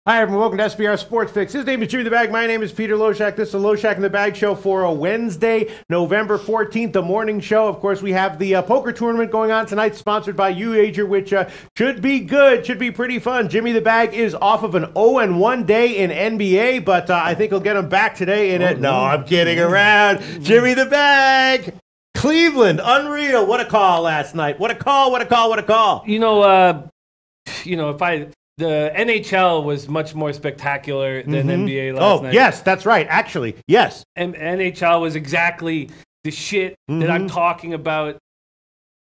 Hi, everyone. Welcome to SBR Sports Fix. His name is Jimmy the Bag. My name is Peter Loshak. This is the Loshak in the Bag show for a Wednesday, November 14th, the morning show. Of course, we have the poker tournament going on tonight, sponsored by Youwager, which should be good, should be pretty fun. Jimmy the Bag is off of an 0-1 day in NBA, but I think he'll get him back today in it. No, I'm kidding around. Jimmy the Bag. Cleveland, unreal. What a call last night. What a call, what a call, what a call. The NHL was much more spectacular than NBA last night. Oh, yes, that's right. Actually, yes. And NHL was exactly the shit that I'm talking about.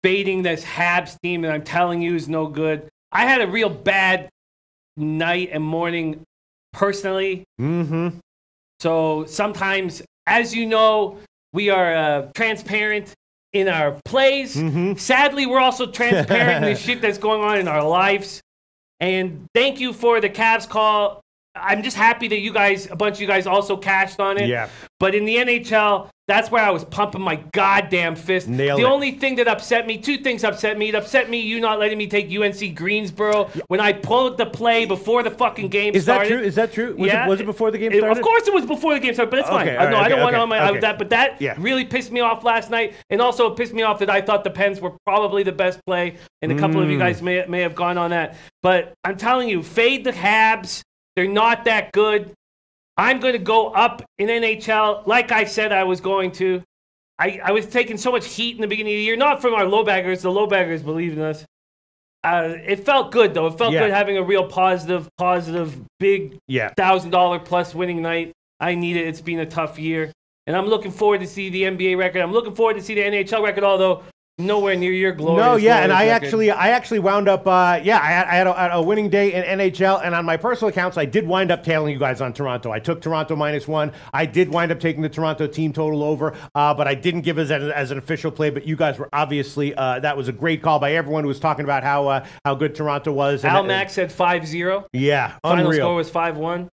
Fading this Habs team that I'm telling you is no good. I had a real bad night and morning personally. So sometimes, as you know, we are transparent in our plays. Sadly, we're also transparent in the shit that's going on in our lives. And thank you for the Cavs call. I'm just happy that you guys, a bunch of you guys also cashed on it. Yeah. But in the NHL, that's where I was pumping my goddamn fist. Nailed it. Only thing that upset me, two things upset me. It upset me you not letting me take UNC Greensboro when I pulled the play before the fucking game started. Is that true? Was it before the game started? started? Of course it was before the game started, but it's fine. I don't want to on my that, but that really pissed me off last night. And also it pissed me off that I thought the Pens were probably the best play, and a couple of you guys may have gone on that. But I'm telling you, fade the Habs. They're not that good. I'm going to go up in NHL like I said I was going to. I was taking so much heat in the beginning of the year, not from our LoBaggers. The LoBaggers believe in us. It felt good, though. It felt good having a real positive, big $1,000 plus winning night. I need it. It's been a tough year. And I'm looking forward to see the NBA record. I'm looking forward to see the NHL record, although nowhere near your glorious. No, yeah, and I record. actually wound up. I had a winning day in NHL, and on my personal accounts, I did wind up tailing you guys on Toronto. I took Toronto -1. I did wind up taking the Toronto team total over, but I didn't give it as an official play. But you guys were obviously that was a great call by everyone who was talking about how good Toronto was. Al Max said 5-0. Yeah, final unreal. score was 5-1.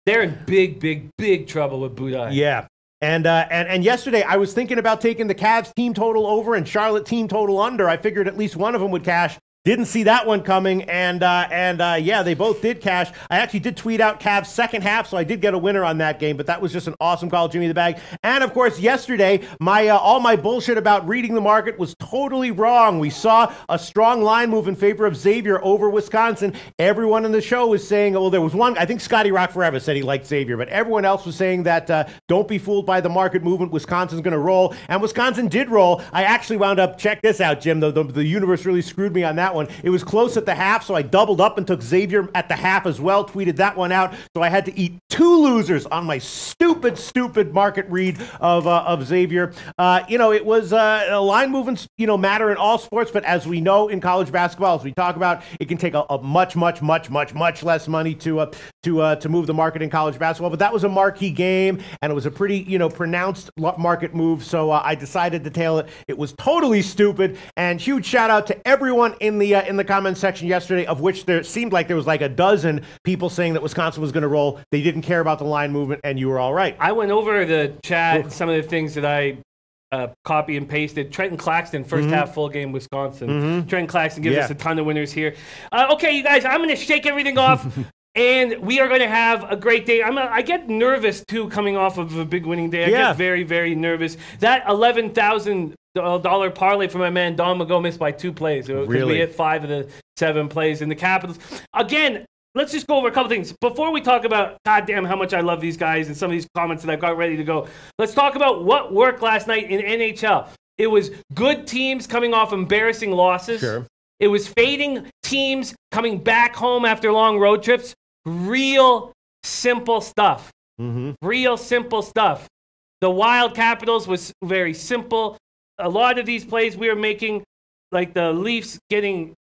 They're in big trouble with Budai. Yeah. And yesterday, I was thinking about taking the Cavs team total over and Charlotte team total under. I figured at least one of them would cash. Didn't see that one coming, and yeah, they both did cash. I actually did tweet out Cavs second half, so I did get a winner on that game, but that was just an awesome call, Jimmy the Bag. And, of course, yesterday, all my bullshit about reading the market was totally wrong. We saw a strong line move in favor of Xavier over Wisconsin. Everyone in the show was saying, well, there was one, I think Scotty Rock Forever said he liked Xavier, but everyone else was saying that don't be fooled by the market movement. Wisconsin's going to roll, and Wisconsin did roll. I actually wound up, check this out, Jim, the universe really screwed me on that one. It was close at the half, so I doubled up and took Xavier at the half as well, tweeted that one out. So I had to eat two losers on my stupid market read of Xavier. It was line movements, matter in all sports, but as we know in college basketball, as we talk about, it can take a much less money to move the market in college basketball. But that was a marquee game, and it was a pretty pronounced market move. So I decided to tail it. It was totally stupid, and huge shout out to everyone in the comment section yesterday, of which there seemed like there was like a dozen people saying that Wisconsin was going to roll. They didn't care about the line movement, and you were all right. I went over the chat, some of the things that I copy and pasted. Trenton Claxton, first half full game Wisconsin. Trenton Claxton gives us a ton of winners here. Okay, you guys, I'm going to shake everything off. And we are going to have a great day. I get nervous, too, coming off of a big winning day. I get very, very nervous. That $11,000 parlay for my man Don Mago missed by 2 plays. Because we hit 5 of the 7 plays in the Capitals. Again, let's just go over a couple things. Before we talk about, goddamn, how much I love these guys and some of these comments that I've got ready to go, let's talk about what worked last night in NHL. It was good teams coming off embarrassing losses. Sure. It was fading teams coming back home after long road trips. Real simple stuff. Real simple stuff. The Wild Capitals was very simple. A lot of these plays we were making, like the Leafs coming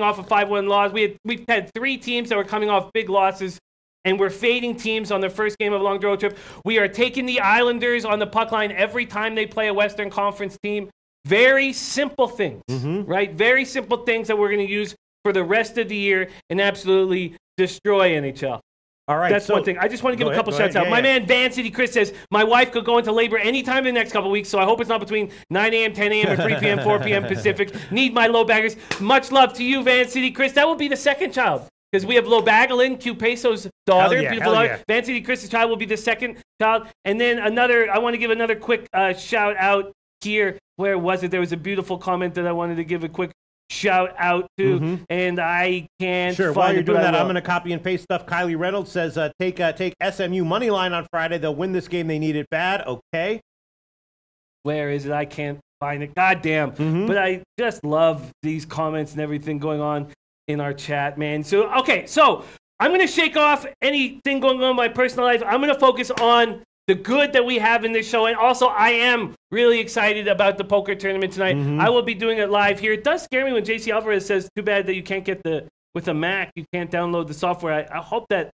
off a 5-1 loss. We've had 3 teams that were coming off big losses, and we're fading teams on their first game of a long road trip. We are taking the Islanders on the puck line every time they play a Western Conference team. Very simple things, right? Very simple things that we're going to use for the rest of the year and absolutely destroy NHL. All right. That's one thing. I just want to give a couple shouts out. My man Van City Chris says, my wife could go into labor anytime in the next couple weeks, so I hope it's not between 9 a.m., 10 a.m., or 3 p.m., 4 p.m. Pacific. Need my low baggers. Much love to you, Van City Chris. That will be the second child. because we have LoBag, Q Peso's daughter, yeah, beautiful daughter. Vancity Chris's child will be the second child. And then I want to give another quick shout out here. Where was it? There was a beautiful comment that I wanted to give a quick shout out to, and I can't Sure, find while you're it, doing that, I'm going to copy and paste stuff. Kylie Reynolds says, take SMU money line on Friday. They'll win this game. They need it bad. Okay. Where is it? I can't find it. God damn. But I just love these comments and everything going on in our chat, man. So, okay, so I'm going to shake off anything going on in my personal life. I'm going to focus on the good that we have in this show. And also, I am really excited about the poker tournament tonight. I will be doing it live here. It does scare me when JC Alvarez says, too bad that you can't get with a Mac, you can't download the software. I hope that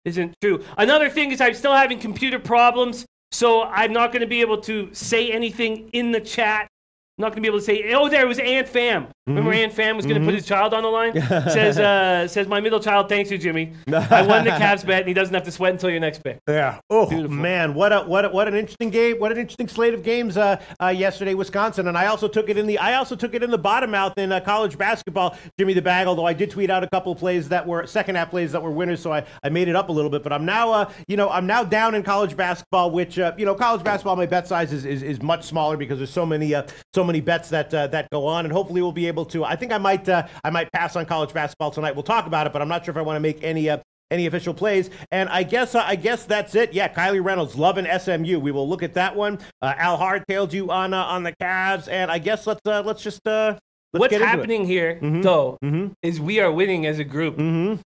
isn't true. Another thing is I'm still having computer problems, so I'm not going to be able to say anything in the chat. I'm not going to be able to say, oh, there was Aunt Fam. Remember Aunt Fam was going to put his child on the line? Says my middle child, thanks you, Jimmy. I won the Cavs bet, and he doesn't have to sweat until your next pick. Yeah. Oh, beautiful. Man, what an interesting game. What an interesting slate of games yesterday, Wisconsin. And I also took it in the bottom mouth in college basketball, Jimmy the Bag, although I did tweet out a couple of plays that were second half plays that were winners, so I made it up a little bit. But I'm now I'm now down in college basketball, which college basketball, my bet size is much smaller because there's so many bets that go on, and hopefully we'll be able to. I think I might pass on college basketball tonight. We'll talk about it, but I'm not sure if I want to make any official plays. And I guess that's it. Yeah, Kylie Reynolds loving SMU. We will look at that one. Al hardtailed you on the Cavs, and I guess let's just. What's happening here, though, is we are winning as a group.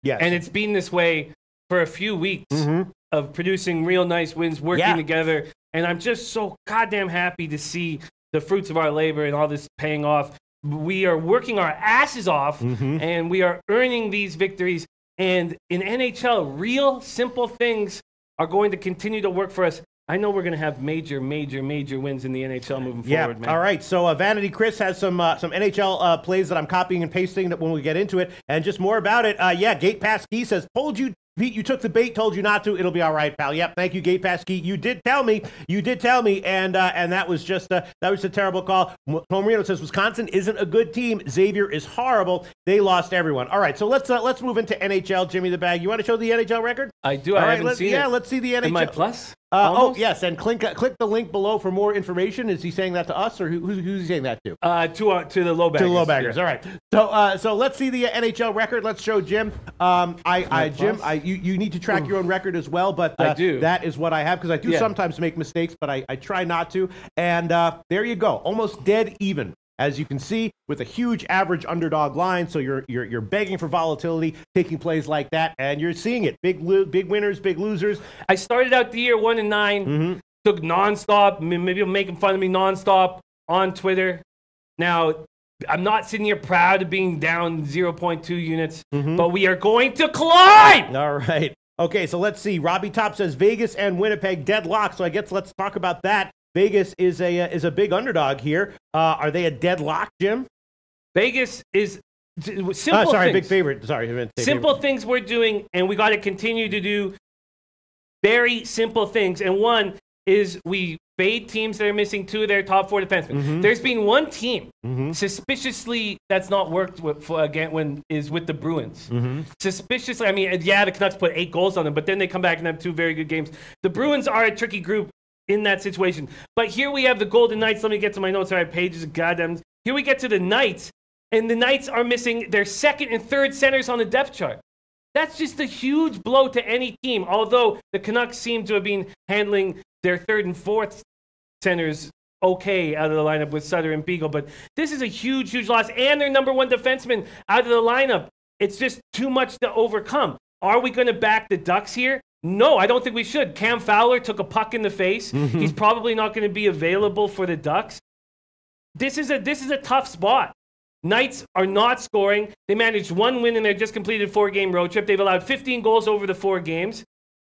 Yes, and it's been this way for a few weeks of producing real nice wins, working together, and I'm just so goddamn happy to see the fruits of our labor and all this paying off. We are working our asses off, and we are earning these victories. And in NHL, real simple things are going to continue to work for us. I know we're going to have major wins in the NHL moving forward, man. All right. So Vanity Chris has some NHL plays that I'm copying and pasting that when we get into it, and just more about it. Gate Pass Key says, told you. Pete, you took the bait, told you not to. It'll be all right, pal. Yep, thank you, Gate Pass Key. You did tell me, and that was just a terrible call. Marino says Wisconsin isn't a good team. Xavier is horrible. They lost everyone. All right, so let's move into NHL. Jimmy the Bag, you want to show the NHL record? I do. I haven't seen it. Yeah, let's see the NHL. Am I plus? Yes, and click the link below for more information. Is he saying that to us, or who's he saying that to? To the LoBaggers. To the LoBaggers. Yeah. All right. So let's see the NHL record. Let's show Jim. Jim, you need to track your own record as well, but I do. That is what I have because I do sometimes make mistakes, but I try not to. And there you go, almost dead even. As you can see, with a huge average underdog line, so you're begging for volatility, taking plays like that, and you're seeing it. Big winners, big losers. I started out the year 1-9, took nonstop. Maybe you're making fun of me nonstop on Twitter. Now, I'm not sitting here proud of being down 0.2 units, but we are going to climb. All right. Okay, so let's see. Robbie Top says Vegas and Winnipeg deadlock. So I guess let's talk about that. Vegas is a big underdog here. Are they a deadlock, Jim? Vegas is simple. Things. Big favorite. Sorry, simple things we're doing, and we got to continue to do very simple things. And one is we fade teams that are missing 2 of their top 4 defensemen. There's been one team suspiciously that's not worked with the Bruins. Suspiciously, I mean, the Canucks put 8 goals on them, but then they come back and have 2 very good games. The Bruins are a tricky group in that situation. But here we have the Golden Knights. Let me get to my notes. All right, pages of goddamn. Here we get to the Knights, and the Knights are missing their 2nd and 3rd centers on the depth chart. That's just a huge blow to any team, although the Canucks seem to have been handling their 3rd and 4th centers okay out of the lineup with Sutter and Beagle. But this is a huge loss, and their number 1 defenseman out of the lineup. It's just too much to overcome. Are we going to back the Ducks here? No, I don't think we should. Cam Fowler took a puck in the face. He's probably not going to be available for the Ducks. This is a tough spot. Knights are not scoring. They managed 1 win in their just completed 4-game road trip. They've allowed 15 goals over the 4 games.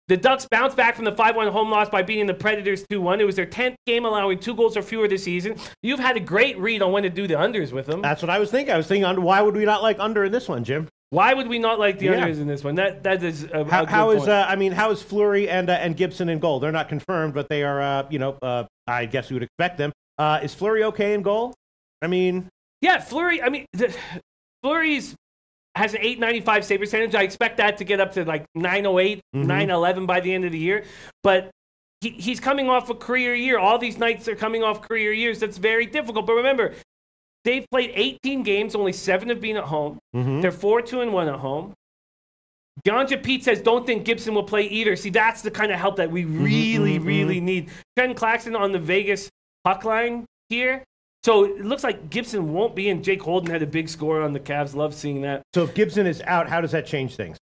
The Ducks bounced back from the 5-1 home loss by beating the Predators 2-1. It was their 10th game allowing 2 goals or fewer this season. You've had a great read on when to do the unders with them. That's what I was thinking. I was thinking, why would we not like under in this one, Jim? Why would we not like the unders in this one? That is a good point. How is Fleury and Gibson in goal? They're not confirmed, but they are. I guess you would expect them. Is Fleury okay in goal? I mean, yeah, Fleury. I mean, Fleury's has an 895 save percentage. I expect that to get up to like 908, 911 by the end of the year. But he's coming off a career year. All these Knights are coming off career years. That's very difficult. But remember, they've played 18 games. Only 7 have been at home. They're 4-2-1 at home. Ganja Pete says, don't think Gibson will play either. See, that's the kind of help that we really need. Trenton Claxton on the Vegas puck line here. So it looks like Gibson won't be in. Jake Holden had a big score on the Cavs. Love seeing that. So if Gibson is out, how does that change things?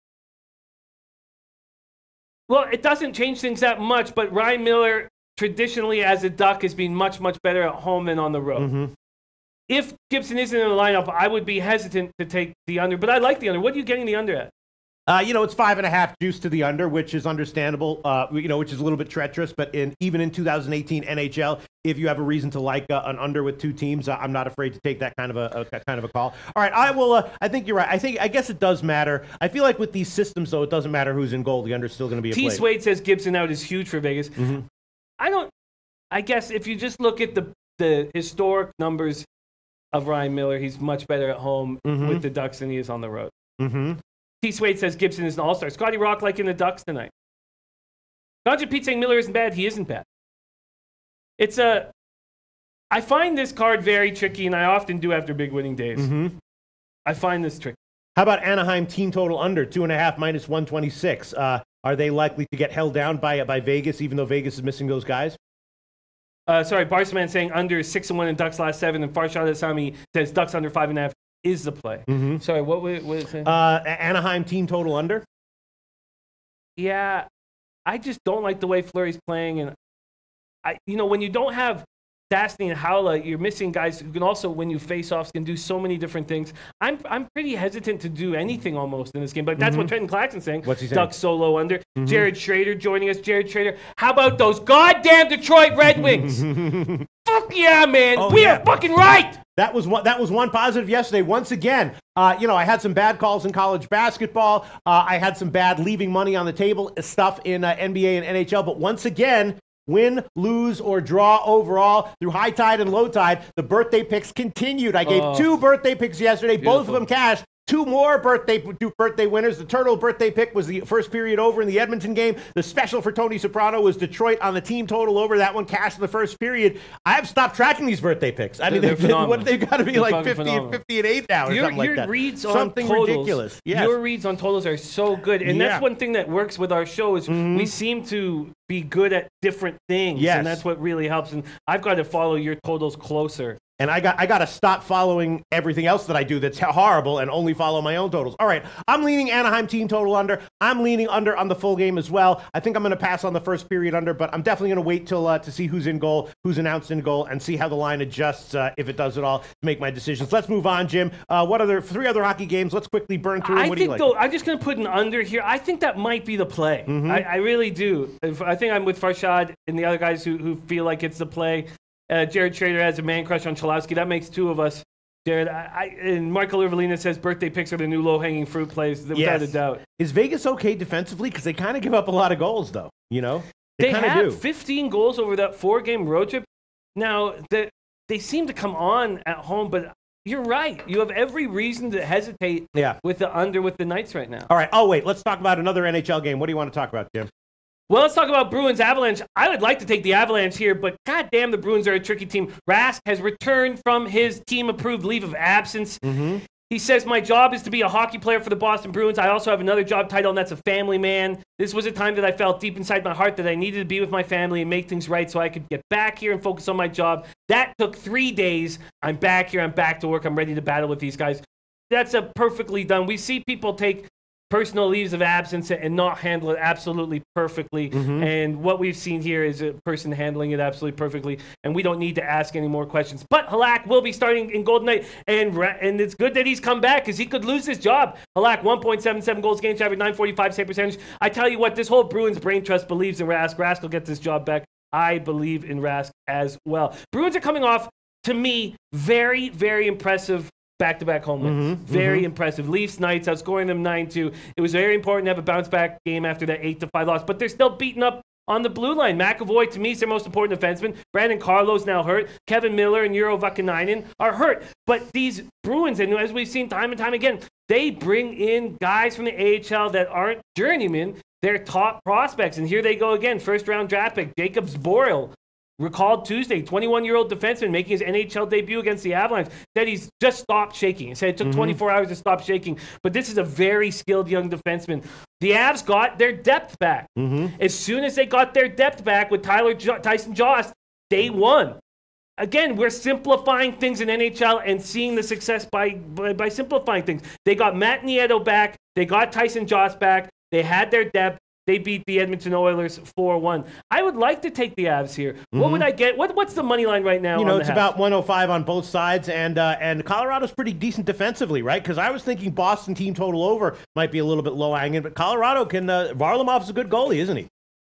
Well, it doesn't change things that much, but Ryan Miller, traditionally as a Duck, has been much better at home than on the road. If Gibson isn't in the lineup, I would be hesitant to take the under, but I like the under. What are you getting the under at? It's 5.5 juice to the under, which is understandable, which is a little bit treacherous. But even in 2018 NHL, if you have a reason to like an under with 2 teams, I'm not afraid to take that kind of a call. All right, I will. I think you're right. I guess it does matter. I feel like with these systems, though, it doesn't matter who's in goal. The under is still going to be a play. T. Swade says Gibson out is huge for Vegas. I guess if you just look at the historic numbers of Ryan Miller, he's much better at home with the Ducks than he is on the road. T. Swade says Gibson is an all-star. Scotty Rock liking the Ducks tonight. Ganja Pete saying Miller isn't bad. He isn't bad. I find this card very tricky, and I often do after big winning days. I find this tricky. How about Anaheim team total under 2.5 minus 126? Are they likely to get held down by Vegas, even though Vegas is missing those guys? Sorry, Barceman saying under 6-1 in Ducks last 7, and Farshad Asami says Ducks under 5.5. Is the play. Sorry, what is it? Anaheim team total under? Yeah, I just don't like the way Fleury's playing. And, when you don't have Stastny and Howla, you're missing guys who can also, when you face offs, can do so many different things. I'm pretty hesitant to do anything almost in this game, but that's what Trenton Claxton's saying. What's he saying? Ducks solo under. Jared Schrader joining us. Jared Schrader, how about those goddamn Detroit Red Wings? Fuck yeah, man. We are fucking right. That was one positive yesterday. Once again, I had some bad calls in college basketball. I had some bad leaving money on the table stuff in NBA and NHL. But once again, win, lose, or draw overall through high tide and low tide, the birthday picks continued. I gave 2 birthday picks yesterday. Beautiful. Both of them cashed. 2 more birthday winners. The Turtle birthday pick was the first period over in the Edmonton game. The special for Tony Soprano was Detroit on the team total over. That one cashed in the first period. I have stopped tracking these birthday picks. I mean, they've got to be like 50 and 8 now or something like that. Your reads on something totals, ridiculous. Yes. Your reads on totals are so good. And that's one thing that works with our show is we seem to be good at different things. Yes. And that's what really helps. And I've got to follow your totals closer. And I got to stop following everything else that I do that's horrible and only follow my own totals. All right, I'm leaning Anaheim team total under. I'm leaning under on the full game as well. I think I'm going to pass on the first period under, but I'm definitely going to wait till to see who's in goal, who's announced in goal, and see how the line adjusts, if it does at all, to make my decisions. Let's move on, Jim. 3 other hockey games? Let's quickly burn through them. What do you like? I'm just going to put an under here. I think that might be the play. I really do. I think I'm with Farshad and the other guys who feel like it's the play. Jared Schrader has a man crush on Cholowski. That makes 2 of us. Jared, and Michael Irvelina says birthday picks are the new low-hanging fruit plays, without a doubt. Is Vegas okay defensively? Because they kind of give up a lot of goals, though. They had 15 goals over that 4-game road trip. Now, they seem to come on at home, but you're right. You have every reason to hesitate with the under with the Knights right now. All right. Oh, wait. Let's talk about another NHL game. What do you want to talk about, Jim? Well, let's talk about Bruins Avalanche. I would like to take the Avalanche here, but goddamn, the Bruins are a tricky team. Rask has returned from his team-approved leave of absence. He says, my job is to be a hockey player for the Boston Bruins. I also have another job title, and that's a family man. This was a time that I felt deep inside my heart that I needed to be with my family and make things right so I could get back here and focus on my job. That took 3 days. I'm back here. I'm back to work. I'm ready to battle with these guys. That's a perfectly done. We see people take personal leaves of absence and not handle it absolutely perfectly. And what we've seen here is a person handling it absolutely perfectly. And we don't need to ask any more questions. But Halak will be starting in Golden Knight. And it's good that he's come back because he could lose his job. Halak, 1.77 goals games, average 945 save percentage. I tell you what, this whole Bruins brain trust believes in Rask. Rask will get this job back. I believe in Rask as well. Bruins are coming off, to me, very, very impressive back-to-back home wins. Very impressive. Leafs, Knights, outscoring them 9-2. It was very important to have a bounce-back game after that 8-5 loss, but they're still beating up on the blue line. McAvoy, to me, is their most important defenseman. Brandon Carlo's now hurt. Kevin Miller and Euro Vakanainen are hurt. But these Bruins, and as we've seen time and time again, they bring in guys from the AHL that aren't journeymen. They're top prospects. And here they go again. First-round draft pick, Jacob Zboril. Recalled Tuesday, 21-year-old defenseman making his NHL debut against the Avalanche, said he's just stopped shaking. He said it took 24 hours to stop shaking. But this is a very skilled young defenseman. The Avs got their depth back. As soon as they got their depth back with Tyson Jost, they won. Again, we're simplifying things in NHL and seeing the success by simplifying things. They got Matt Nieto back. They got Tyson Jost back. They had their depth. They beat the Edmonton Oilers 4-1. I would like to take the Avs here. What would I get? What's the money line right now? You know, it's about 105 on both sides, and Colorado's pretty decent defensively, right? Because I was thinking Boston team total over might be a little bit low hanging, but Colorado can. Varlamov's a good goalie, isn't he?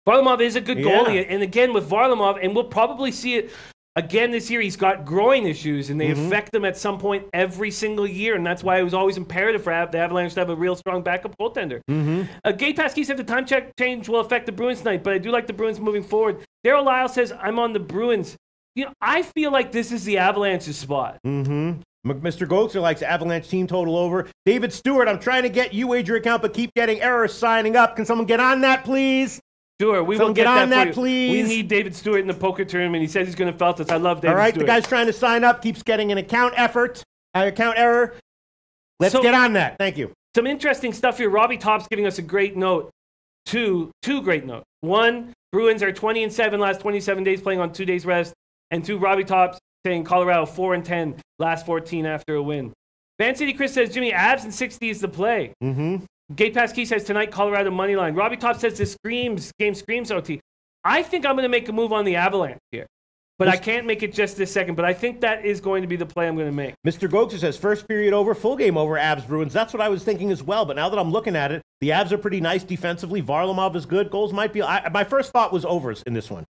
Varlamov is a good goalie, and again with Varlamov, and we'll probably see it again this year. He's got groin issues, and they affect him at some point every single year, and that's why it was always imperative for the Avalanche to have a real strong backup goaltender. Gate Pasky said the time check change will affect the Bruins tonight, but I do like the Bruins moving forward. Daryl Lyle says, I'm on the Bruins. You know, I feel like this is the Avalanche's spot. Mr. Goetzer likes Avalanche team total over. David Stewart, I'm trying to get Youwager account, but keep getting errors signing up. Can someone get on that, please? Sure, we will get on that, for you. please. We need David Stewart in the poker tournament. He says he's going to felt us. I love David Stewart. All right, the guy's trying to sign up, keeps getting an account error. Let's get on that. Thank you. Some interesting stuff here. Robbie Topp's giving us a great note. Two great notes. One, Bruins are 20-7 last 27 days playing on 2 days rest. And two, Robbie Topp's saying Colorado 4-10 last 14 after a win. Van City Chris says, Jimmy, Avs and 60 is the play. Gate Pasky says tonight Colorado money line. Robbie Top says this game screams OT. I think I'm going to make a move on the Avalanche here, but I can't make it just this second. But I think that is going to be the play I'm going to make. Mr. Goetzer says first period over, full game over. Avs Bruins. That's what I was thinking as well. But now that I'm looking at it, the Avs are pretty nice defensively. Varlamov is good. Goals might be. My first thought was overs in this one.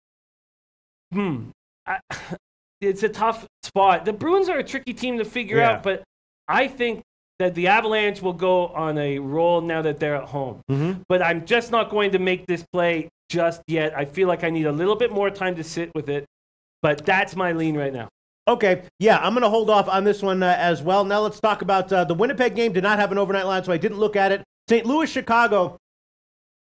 It's a tough spot. The Bruins are a tricky team to figure out, but I think that the Avalanche will go on a roll now that they're at home. But I'm just not going to make this play just yet. I feel like I need a little bit more time to sit with it. But that's my lean right now. Okay, yeah, I'm going to hold off on this one as well. Now let's talk about the Winnipeg game. Did not have an overnight line, so I didn't look at it. St. Louis, Chicago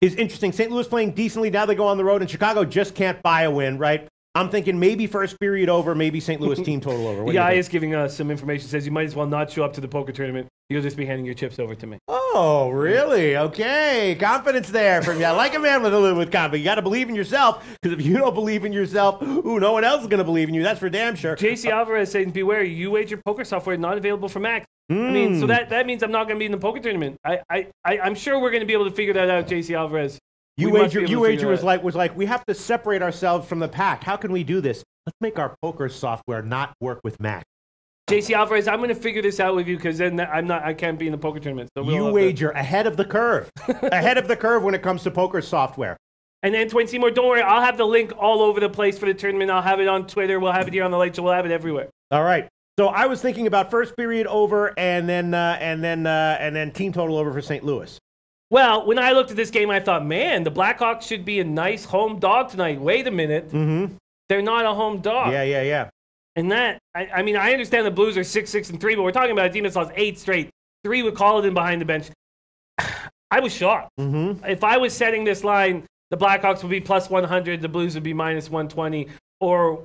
is interesting. St. Louis playing decently. Now they go on the road, and Chicago just can't buy a win, right? I'm thinking maybe first period over, maybe St. Louis team total over. The guy is giving us some information. Says you might as well not show up to the poker tournament. You'll just be handing your chips over to me. Oh, really? Okay. Confidence there from you. I like a man with confidence. You got to believe in yourself, because if you don't believe in yourself, no one else is going to believe in you. That's for damn sure. JC Alvarez saying, beware, Youwager poker software not available for Mac. I mean, so that means I'm not going to be in the poker tournament. I'm sure we're going to be able to figure that out, JC Alvarez. Youwager was like, we have to separate ourselves from the pack. How can we do this? Let's make our poker software not work with Mac. JC Alvarez, I'm going to figure this out with you, because then I can't be in the poker tournament. So Youwager ahead of the curve, ahead of the curve when it comes to poker software. And Antoine Seymour, don't worry, I'll have the link all over the place for the tournament. I'll have it on Twitter. We'll have it here on the Late Show. We'll have it everywhere. All right. So I was thinking about first period over, and then team total over for St. Louis. Well, when I looked at this game, I thought, man, the Blackhawks should be a nice home dog tonight. Wait a minute. They're not a home dog. Yeah. And that, I mean, I understand the Blues are 6-6-3, but we're talking about a team that's lost 8 straight. 3 with Colliton behind the bench. I was shocked. If I was setting this line, the Blackhawks would be plus 100, the Blues would be minus 120, or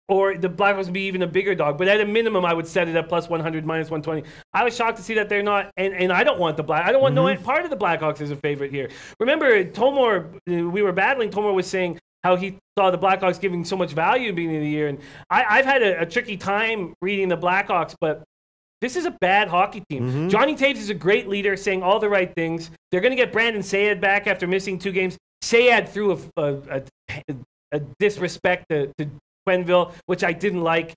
the Blackhawks would be even a bigger dog. But at a minimum, I would set it at plus 100, minus 120. I was shocked to see that they're not, and I don't want I don't want no part of the Blackhawks as a favorite here. Remember, Tomor, we were battling, Tomor was saying how he saw the Blackhawks giving so much value at the beginning of the year. And I've had a tricky time reading the Blackhawks, but this is a bad hockey team. Johnny Taves is a great leader, saying all the right things. They're going to get Brandon Sayed back after missing 2 games. Sayed threw a disrespect to Quenneville, which I didn't like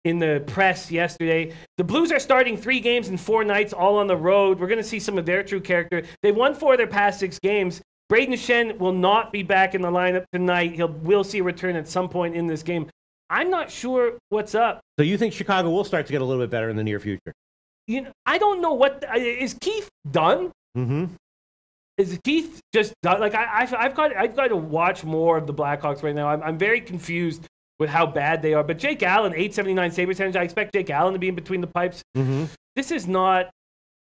in the press yesterday. The Blues are starting 3 games in 4 nights, all on the road. We're going to see some of their true character. They've won 4 of their past 6 games. Braden Shen will not be back in the lineup tonight. We'll see a return at some point in this game. I'm not sure what's up. So you think Chicago will start to get a little bit better in the near future? You know, I don't know is Keith done? Is Keith just done? Like I've got to watch more of the Blackhawks right now. I'm very confused with how bad they are. But Jake Allen, 879 save percentage. I expect Jake Allen to be in between the pipes. This is not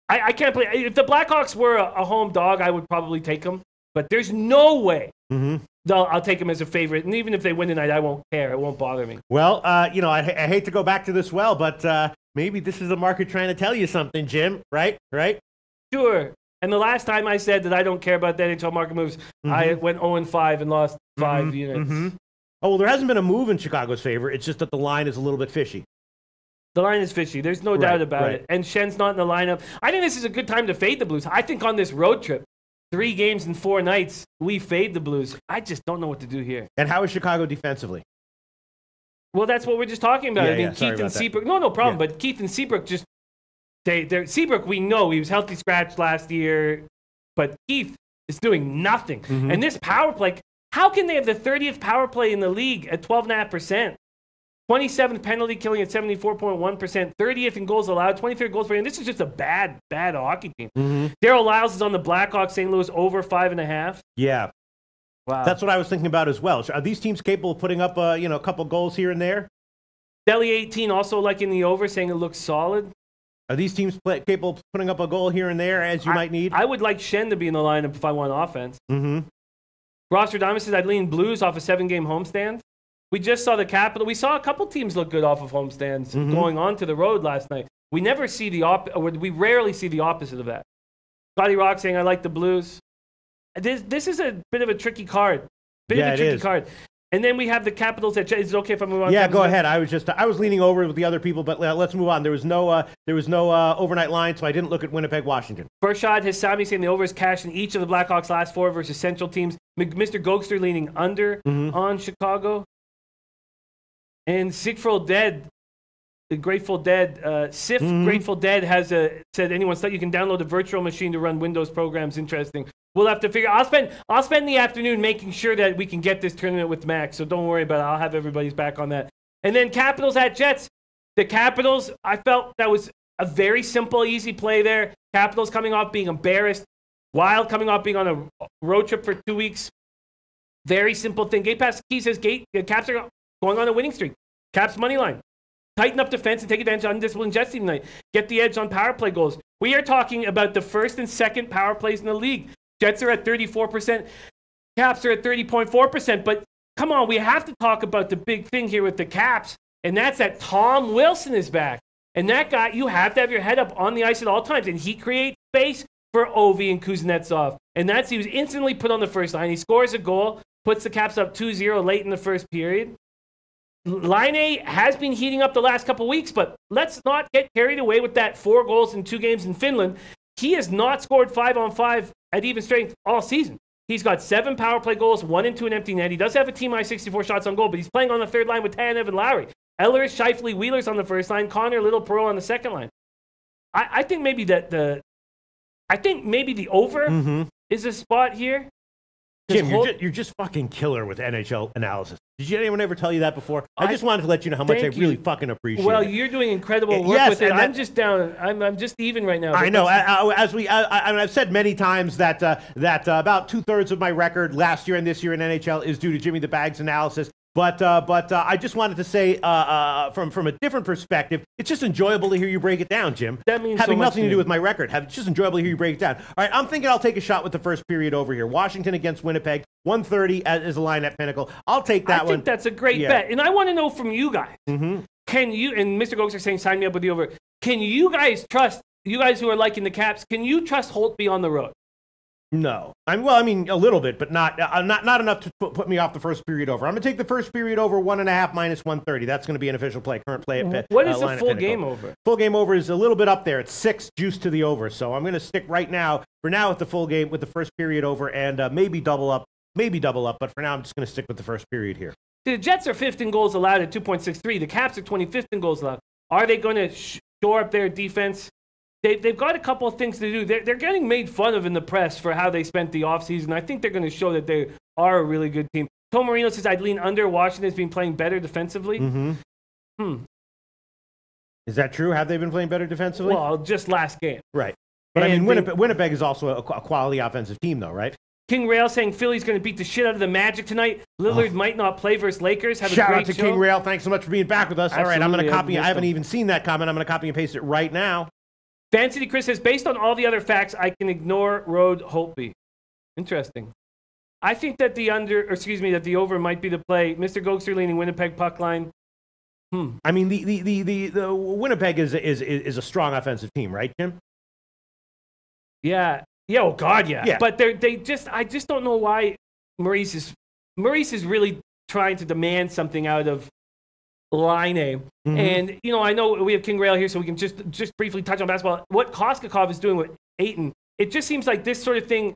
I can't play. If the Blackhawks were a home dog, I would probably take them. But there's no way I'll take them as a favorite. And even if they win tonight, I won't care. It won't bother me. Well, I hate to go back to this but maybe this is the market trying to tell you something, Jim. Right? Sure. And the last time I said that I don't care about the NHL market moves, I went 0-5 and lost 5 units. Oh, well, there hasn't been a move in Chicago's favor. It's just that the line is a little bit fishy. The line is fishy. There's no doubt about it. And Schen's not in the lineup. I think this is a good time to fade the Blues. I think on this road trip, 3 games in 4 nights, we fade the Blues. I just don't know what to do here. And how is Chicago defensively? Well, that's what we're just talking about. I mean, Keith and Seabrook. No problem. But Keith and Seabrook just Seabrook, we know he was healthy scratch last year, but Keith is doing nothing. And this power play, how can they have the 30th power play in the league at 12.5%? 27th penalty killing at 74.1%, 30th in goals allowed, 23rd goals for him. This is just a bad hockey team. Daryl Lyles is on the Blackhawks, St. Louis over 5.5. Yeah. Wow. That's what I was thinking about as well. Are these teams capable of putting up a couple goals here and there? Delhi 18 also liking the over, saying it looks solid. Are these teams capable of putting up a goal here and there as you might need? I would like Schenn to be in the lineup if I want offense. Rostradamus says I'd lean Blues off a 7-game homestand. We just saw the Capital. We saw a couple teams look good off of homestands going on to the road last night. We never see we rarely see the opposite of that. Scotty Rock saying I like the Blues. This is a bit of a tricky card. Card. And then we have the Capitals. Is it okay if I move on? Yeah, go ahead. I was leaning over with the other people, but let's move on. There was no overnight line, so I didn't look at Winnipeg, Washington. First shot, Hassami saying the over is cashed in each of the Blackhawks' last 4 versus Central teams. Mr. Gokster leaning under on Chicago. And Sigfrid Dead, the Grateful Dead, Sif Grateful Dead has said anyone you can download a virtual machine to run Windows programs. Interesting. We'll have to figure. I'll spend the afternoon making sure that we can get this tournament with Max. So don't worry about it. I'll have everybody's back on that. And then Capitals at Jets. The Capitals, I felt that was a very simple, easy play there. Capitals coming off being embarrassed. Wild coming off being on a road trip for 2 weeks. Very simple thing. He says Caps are going on a winning streak. Caps money line. Tighten up defense and take advantage of undisciplined Jets team tonight. Get the edge on power play goals. We are talking about the first and second power plays in the league. Jets are at 34%. Caps are at 30.4%. But come on, we have to talk about the big thing here with the Caps, and that's that Tom Wilson is back. And that guy, you have to have your head up on the ice at all times, and he creates space for Ovi and Kuznetsov. And he was instantly put on the first line. He scores a goal, puts the Caps up 2-0 late in the first period. Laine has been heating up the last couple weeks, but let's not get carried away with that 4 goals in 2 games in Finland. He has not scored 5-on-5 at even strength all season. He's got 7 power play goals, 1 into an empty net. He does have a team high 64 shots on goal, but he's playing on the third line with Tanev and Lowry. Ehlers, Scheifele, Wheeler's on the first line. Connor, Little, Perreault on the second line. I think maybe the over is a spot here. Jim, you're just fucking killer with NHL analysis. Did anyone ever tell you that before? I just wanted to let you know how much I really fucking appreciate it. Well, you're doing incredible work with it. I'm just down. I'm just even right now. I know. I've said many times that about 2/3 of my record last year and this year in NHL is due to Jimmy the Bags analysis. But I just wanted to say, from a different perspective, it's just enjoyable to hear you break it down, Jim. That means having nothing to do with my record. It's just enjoyable to hear you break it down. All right, I'm thinking I'll take a shot with the first period over here. Washington against Winnipeg, 130 is a line at Pinnacle. I'll take that one. I think that's a great bet, and I want to know from you guys. Can you? And Mr. Gokes are saying, sign me up with the over. Can you guys trust? You guys who are liking the Caps, can you trust Holtby on the road? No. I mean, a little bit, but not enough to put me off the first period over. I'm going to take the first period over 1.5 minus 130. That's going to be an official play. Current play at Pitt. What is the full game over? Full game over is a little bit up there. It's 6 juice to the over. So I'm going to stick right now, for now, with the full game, with the first period over, and maybe double up. But for now, I'm just going to stick with the first period here. The Jets are 5th in goals allowed at 2.63. The Caps are 25th in goals allowed. Are they going to shore up their defense? They've got a couple of things to do. They're getting made fun of in the press for how they spent the offseason. I think they're going to show that they are a really good team. Tom Marino says, I'd lean under. Washington's been playing better defensively. Is that true? Have they been playing better defensively? Well, just last game. Right. But I mean, Winnipeg is also a quality offensive team, though, right? King Rail saying Philly's going to beat the shit out of the Magic tonight. Lillard might not play versus Lakers. Shout out to King Rail. Thanks so much for being back with us. Absolutely. All right, I'm going to copy. I haven't even seen that comment. I'm going to copy and paste it right now. Fan City Chris says, based on all the other facts, I can ignore Road Holtby. Interesting. I think that the over might be the play. Mr. Gokster leaning Winnipeg puck line. I mean, the Winnipeg is a strong offensive team, right, Jim? Yeah. Yeah. Oh God, yeah. But I just don't know why Maurice is really trying to demand something out of Line A. And I know we have King Rail here, so we can just briefly touch on basketball. What Koskakov is doing with Ayton, it just seems like this sort of thing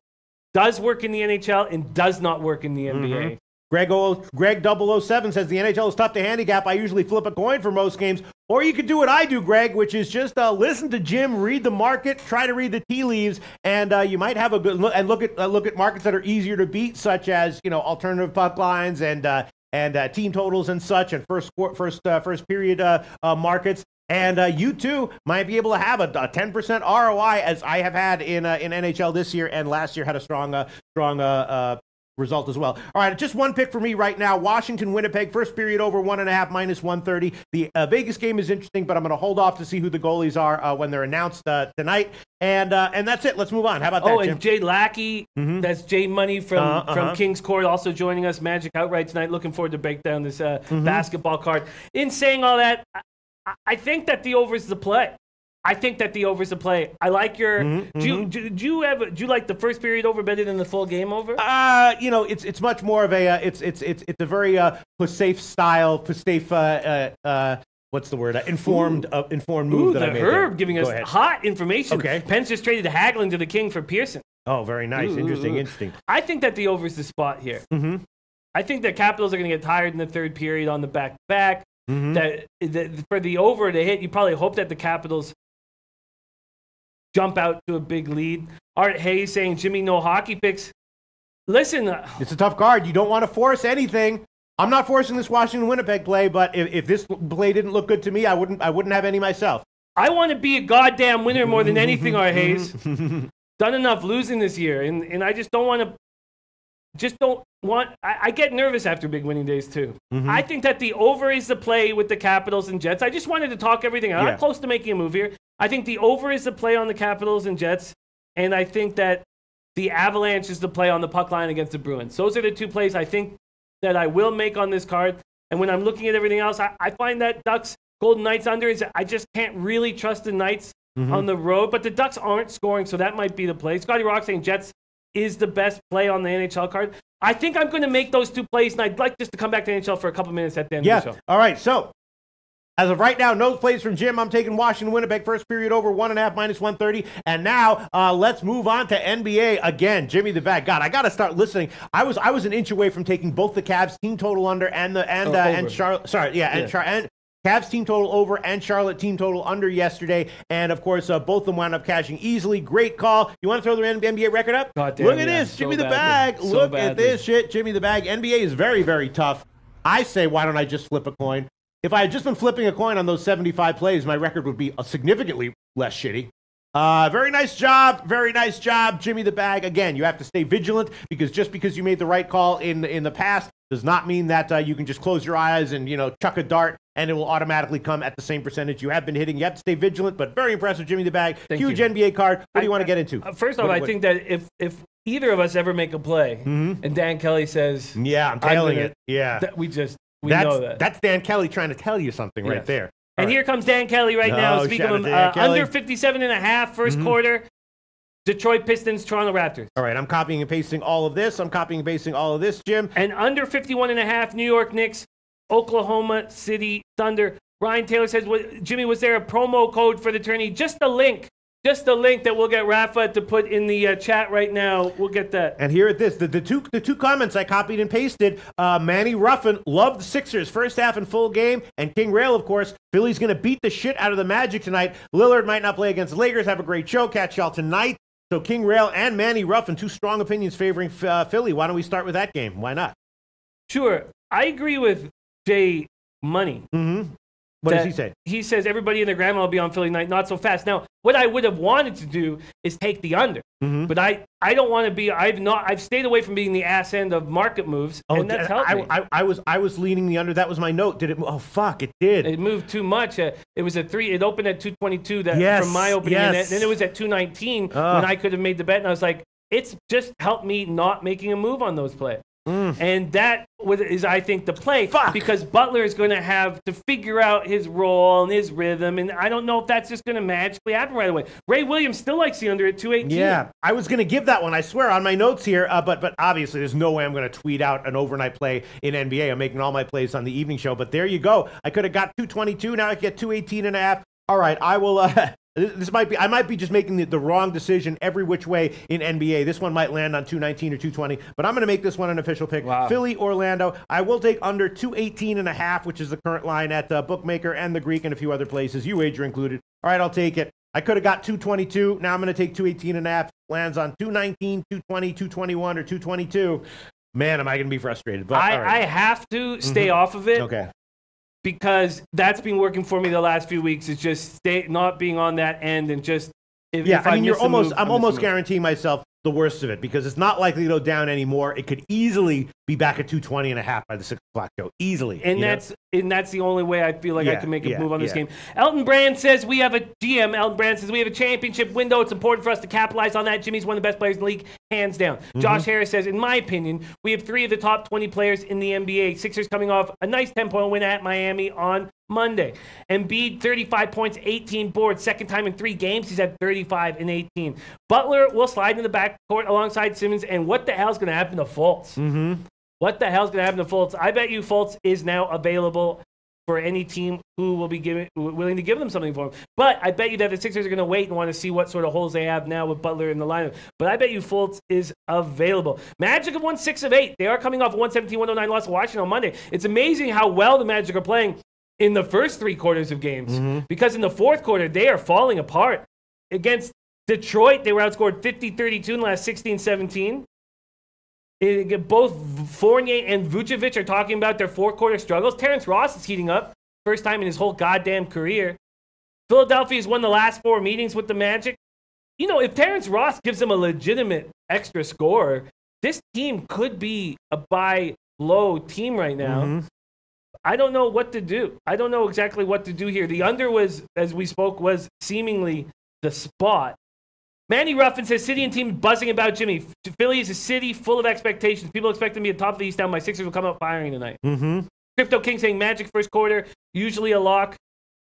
does work in the NHL and does not work in the NBA. Greg 007 says the NHL is tough to handicap. I usually flip a coin for most games. Or you could do what I do, Greg, which is just listen to Jim, read the market, try to read the tea leaves, and you might have a good look and look at markets that are easier to beat, such as alternative puck lines and team totals and such, and first period markets. And you too might be able to have a 10% ROI, as I have had in NHL this year, and last year had a strong result as well. All right, just one pick for me right now. Washington, Winnipeg, first period over 1.5 minus 130. The Vegas game is interesting, but I'm going to hold off to see who the goalies are when they're announced tonight. And that's it. Let's move on. How about that, Jim? And Jay Lackey, that's Jay Money from King's Court, also joining us. Magic outright tonight. Looking forward to break down this basketball card. In saying all that, I think that the over is the play. I like your. Do you like the first period over better than the full game over? It's much more of a it's a very safe style, safe what's the word? Informed move that I made. Herb giving us hot information. Okay. Penn's just traded Hagelin to the King for Pearson. Oh, very nice. Interesting. I think that the over is the spot here. I think the Capitals are going to get tired in the third period on the back-to-back. That for the over to hit, you probably hope that the Capitals jump out to a big lead. Art Hayes saying, Jimmy, no hockey picks. Listen. It's a tough card. You don't want to force anything. I'm not forcing this Washington-Winnipeg play, but if this play didn't look good to me, I wouldn't have any myself. I want to be a goddamn winner more than anything, Art Hayes. Done enough losing this year, and I just don't want to. I get nervous after big winning days too. I think that the over is the play with the Capitals and Jets. I just wanted to talk everything out. I'm not close to making a move here. I think the over is the play on the Capitals and Jets, and I think that the Avalanche is the play on the puck line against the Bruins. Those are the two plays I think that I will make on this card. And when I'm looking at everything else, I find that Ducks Golden Knights under is I just can't really trust the Knights on the road, but the Ducks aren't scoring, so that might be the play. Scotty Rock saying Jets is the best play on the NHL card. I think I'm going to make those two plays, and I'd like just to come back to NHL for a couple minutes at the end of the show. All right, so as of right now, no plays from Jim. I'm taking Washington, Winnipeg, first period over 1.5 minus 130. And now let's move on to NBA again. Jimmy the Bag. God, I got to start listening. I was an inch away from taking both the Cavs team total under and Charlotte. And Cavs team total over and Charlotte team total under yesterday. And, of course, both of them wound up cashing easily. Great call. You want to throw the NBA record up? God damn, Look at this. Jimmy the Bag. Look at this shit. Jimmy the Bag. NBA is very, very tough. I say, why don't I just flip a coin? If I had just been flipping a coin on those 75 plays, my record would be significantly less shitty. Very nice job, Jimmy the Bag. Again, you have to stay vigilant because just because you made the right call in the past does not mean that you can just close your eyes and chuck a dart and it will automatically come at the same percentage you have been hitting. You have to stay vigilant, but very impressive, Jimmy the Bag. Huge NBA card. What do you want to get into? First off, I think that if either of us ever make a play and Dan Kelly says, "Yeah, I'm tailing it," we know that. That's Dan Kelly trying to tell you something right there. And here comes Dan Kelly right now. Speaking of under 57.5 first quarter, Detroit Pistons, Toronto Raptors. All right, I'm copying and pasting all of this. Jim. And under 51.5 New York Knicks, Oklahoma City Thunder. Ryan Taylor says, Jimmy, was there a promo code for the tourney? Just the link that we'll get Rafa to put in the chat right now. We'll get that. And here at this, the two comments I copied and pasted. Manny Ruffin loved the Sixers first half and full game. And King Rail, of course, Philly's going to beat the shit out of the Magic tonight. Lillard might not play against the Lakers. Have a great show. Catch y'all tonight. So King Rail and Manny Ruffin, two strong opinions favoring Philly. Why don't we start with that game? Why not? Sure. I agree with Jay Money. What does he say? He says everybody and their grandma will be on Philly night, not so fast. Now, what I would have wanted to do is take the under, but I don't want to be. I've stayed away from being the ass end of market moves, and that's helped me. I was leaning the under. That was my note. Did it? Oh fuck! It did. It moved too much. It was a 3. It opened at 222. From my opening, and then it was at 219 when I could have made the bet, and I was like, it's just helped me not making a move on those plays. And that is, I think, the play. Because Butler is going to have to figure out his role and his rhythm, and I don't know if that's just going to magically happen right away. Ray Williams still likes the under at 218. Yeah, I was going to give that one, I swear, on my notes here, but obviously there's no way I'm going to tweet out an overnight play in NBA. I'm making all my plays on the evening show, but there you go. I could have got 222, now I get 218.5. All right, I will... I might be just making the wrong decision every which way in NBA. This one might land on 219 or 220, but I'm going to make this one an official pick. Philly, Orlando. I will take under 218.5, which is the current line at Bookmaker and the Greek and a few other places, Youwager included. All right, I'll take it. I could have got 222. Now I'm going to take 218.5. Lands on 219, 220, 221, or 222. Man, am I going to be frustrated. But I have to stay off of it. Okay. Because that's been working for me the last few weeks. Is just not being on that end and just I'm almost guaranteeing myself the worst of it because it's not likely to go down anymore. It could easily be back at 220.5 by the 6 o'clock show, easily. And that's the only way I feel like I can make a move on this game. Elton Brand says we have a GM. Elton Brand says we have a championship window. It's important for us to capitalize on that. Jimmy's one of the best players in the league, hands down. Josh Harris says, in my opinion, we have 3 of the top 20 players in the NBA. Sixers coming off a nice 10-point win at Miami on Monday. Embiid, 35 points, 18 boards. Second time in 3 games, he's had 35 and 18. Butler will slide in the backcourt alongside Simmons. And what the hell's going to happen to Fultz? What the hell's going to happen to Fultz? I bet you Fultz is now available for any team who will be willing to give them something for him. But I bet you that the Sixers are going to wait and want to see what sort of holes they have now with Butler in the lineup. But I bet you Fultz is available. Magic have won 6 of 8. They are coming off a 117-109 loss to Washington on Monday. It's amazing how well the Magic are playing in the first 3 quarters of games. Because in the fourth quarter, they are falling apart. Against Detroit, they were outscored 50-32 in the last 16-17. Both Fournier and Vucevic are talking about their fourth-quarter struggles. Terrence Ross is heating up. First time in his whole goddamn career. Philadelphia's won the last 4 meetings with the Magic. You know, if Terrence Ross gives them a legitimate extra scorer, this team could be a buy-low team right now. I don't know what to do. I don't know exactly what to do here. The under was, as we spoke, was seemingly the spot. Manny Ruffin says, city and team buzzing about Jimmy. Philly is a city full of expectations. People expect him to be at the top of the East down. My Sixers will come out firing tonight. Crypto King saying Magic first quarter, usually a lock.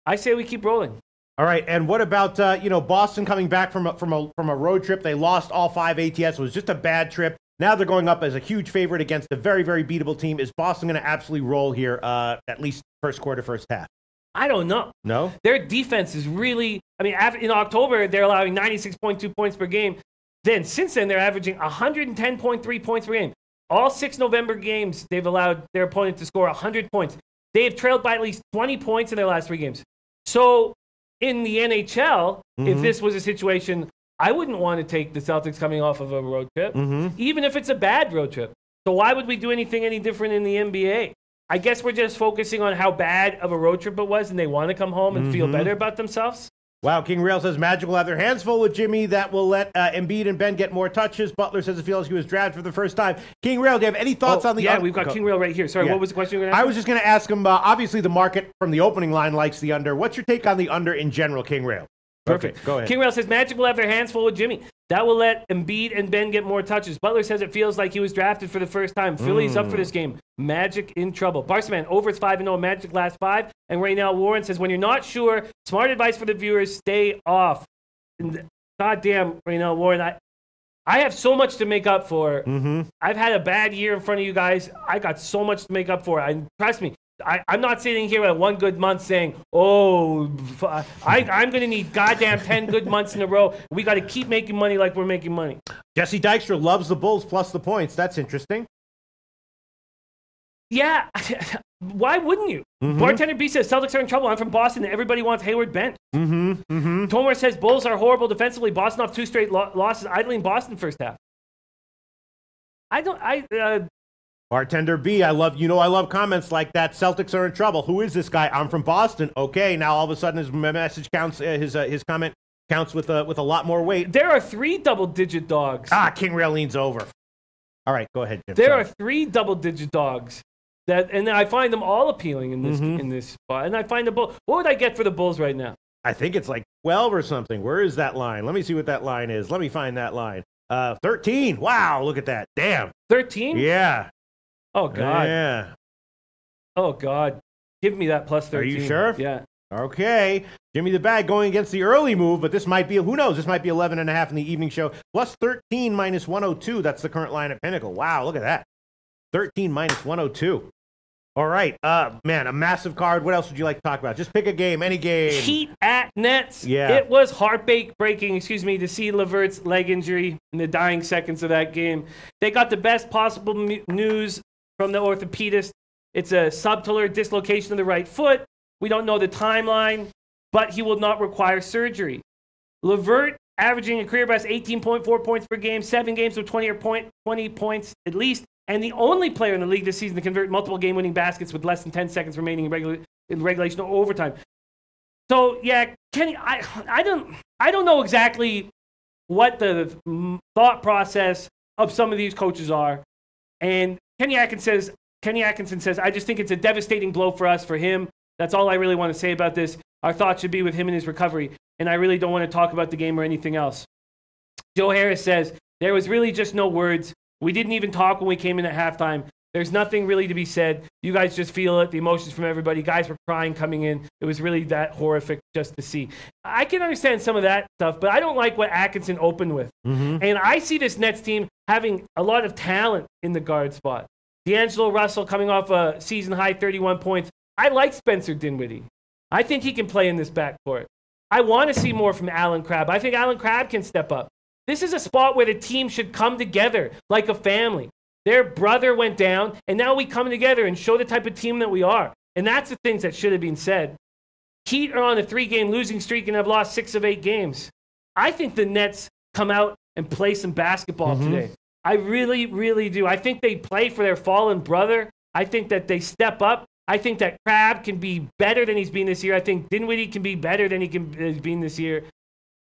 I say we keep rolling. All right, and what about, Boston coming back from a road trip? They lost all 5 ATS. It was just a bad trip. Now they're going up as a huge favorite against a very, very beatable team. Is Boston going to absolutely roll here, at least first quarter, first half? I don't know. No? Their defense is really... in October, they're allowing 96.2 points per game. Then, since then, they're averaging 110.3 points per game. All 6 November games, they've allowed their opponent to score 100 points. They have trailed by at least 20 points in their last 3 games. So, in the NHL, if this was a situation, I wouldn't want to take the Celtics coming off of a road trip, even if it's a bad road trip. So why would we do anything any different in the NBA? I guess we're just focusing on how bad of a road trip it was, and they want to come home and feel better about themselves. Wow, King Real says Magic will have their hands full with Jimmy. That will let Embiid and Ben get more touches. Butler says it feels he was drafted for the first time. King Real, do you have any thoughts on the... Yeah, we've got King Real right here. Sorry, what was the question you were going to ask? I was just going to ask him, obviously the market from the opening line likes the under. What's your take on the under in general, King Real? Perfect. Okay, go ahead. King Rail says Magic will have their hands full with Jimmy. That will let Embiid and Ben get more touches. Butler says it feels like he was drafted for the first time. Philly's up for this game. Magic in trouble. Barceman, over 5-0. Magic last 5. And right now, Warren says, when you're not sure, smart advice for the viewers, stay off. And goddamn, right now, Warren, I have so much to make up for. I've had a bad year in front of you guys. I got so much to make up for. Trust me. I'm not sitting here at one good month saying, I'm going to need goddamn 10 good months in a row. We got to keep making money like we're making money. Jesse Dykstra loves the Bulls plus the points. That's interesting. Yeah. Why wouldn't you? Bartender B says, Celtics are in trouble. I'm from Boston, and everybody wants Hayward bent. Tomar says, Bulls are horrible defensively. Boston off 2 straight losses, idling Boston first half. Bartender B, I love comments like that. Celtics are in trouble. Who is this guy? I'm from Boston. Okay, now all of a sudden his message counts. His comment counts with a lot more weight. There are 3 double-digit dogs. King Rail leans over. All right, go ahead, Jim. There are 3 double-digit dogs and I find them all appealing in this spot. And I find the Bulls. What would I get for the Bulls right now? I think it's like 12 or something. Where is that line? Let me see what that line is. Let me find that line. 13. Wow, look at that. Damn. 13? Yeah. Oh, God. Yeah. Oh, God. Give me that plus 13. Are you sure? Yeah. Okay. Jimmy the Bag going against the early move, but this might be, who knows? This might be 11.5 in the evening show. Plus 13 minus 102. That's the current line at Pinnacle. Wow, look at that. 13 minus 102. All right. Man, a massive card. What else would you like to talk about? Just pick a game, any game. Heat at Nets. Yeah. It was heartbreaking, to see LeVert's leg injury in the dying seconds of that game. They got the best possible news from the orthopedist. It's a subtalar dislocation of the right foot. We don't know the timeline, but he will not require surgery. LeVert averaging a career best 18.4 points per game, 7 games with 20 points at least, and the only player in the league this season to convert multiple game-winning baskets with less than 10 seconds remaining in regulation or overtime. So yeah, Kenny, I don't know exactly what the thought process of some of these coaches are, and Kenny Atkinson says, I just think it's a devastating blow for us, for him. That's all I really want to say about this. Our thoughts should be with him and his recovery, and I really don't want to talk about the game or anything else. Joe Harris says, there was really just no words. We didn't even talk when we came in at halftime. There's nothing really to be said. You guys just feel it, the emotions from everybody. Guys were crying coming in. It was really that horrific just to see. I can understand some of that stuff, but I don't like what Atkinson opened with. And I see this Nets team having a lot of talent in the guard spot. D'Angelo Russell coming off a season-high 31 points. I like Spencer Dinwiddie. I think he can play in this backcourt. I want to see more from Allen Crabbe. I think Allen Crabbe can step up. This is a spot where the team should come together like a family. Their brother went down, and now we come together and show the type of team that we are. And that's the things that should have been said. Heat are on a 3-game losing streak and have lost 6 of 8 games. I think the Nets come out and play some basketball today. I really, really do. I think they play for their fallen brother. I think that they step up. I think that Crabbe can be better than he's been this year. I think Dinwiddie can be better than he's been this year.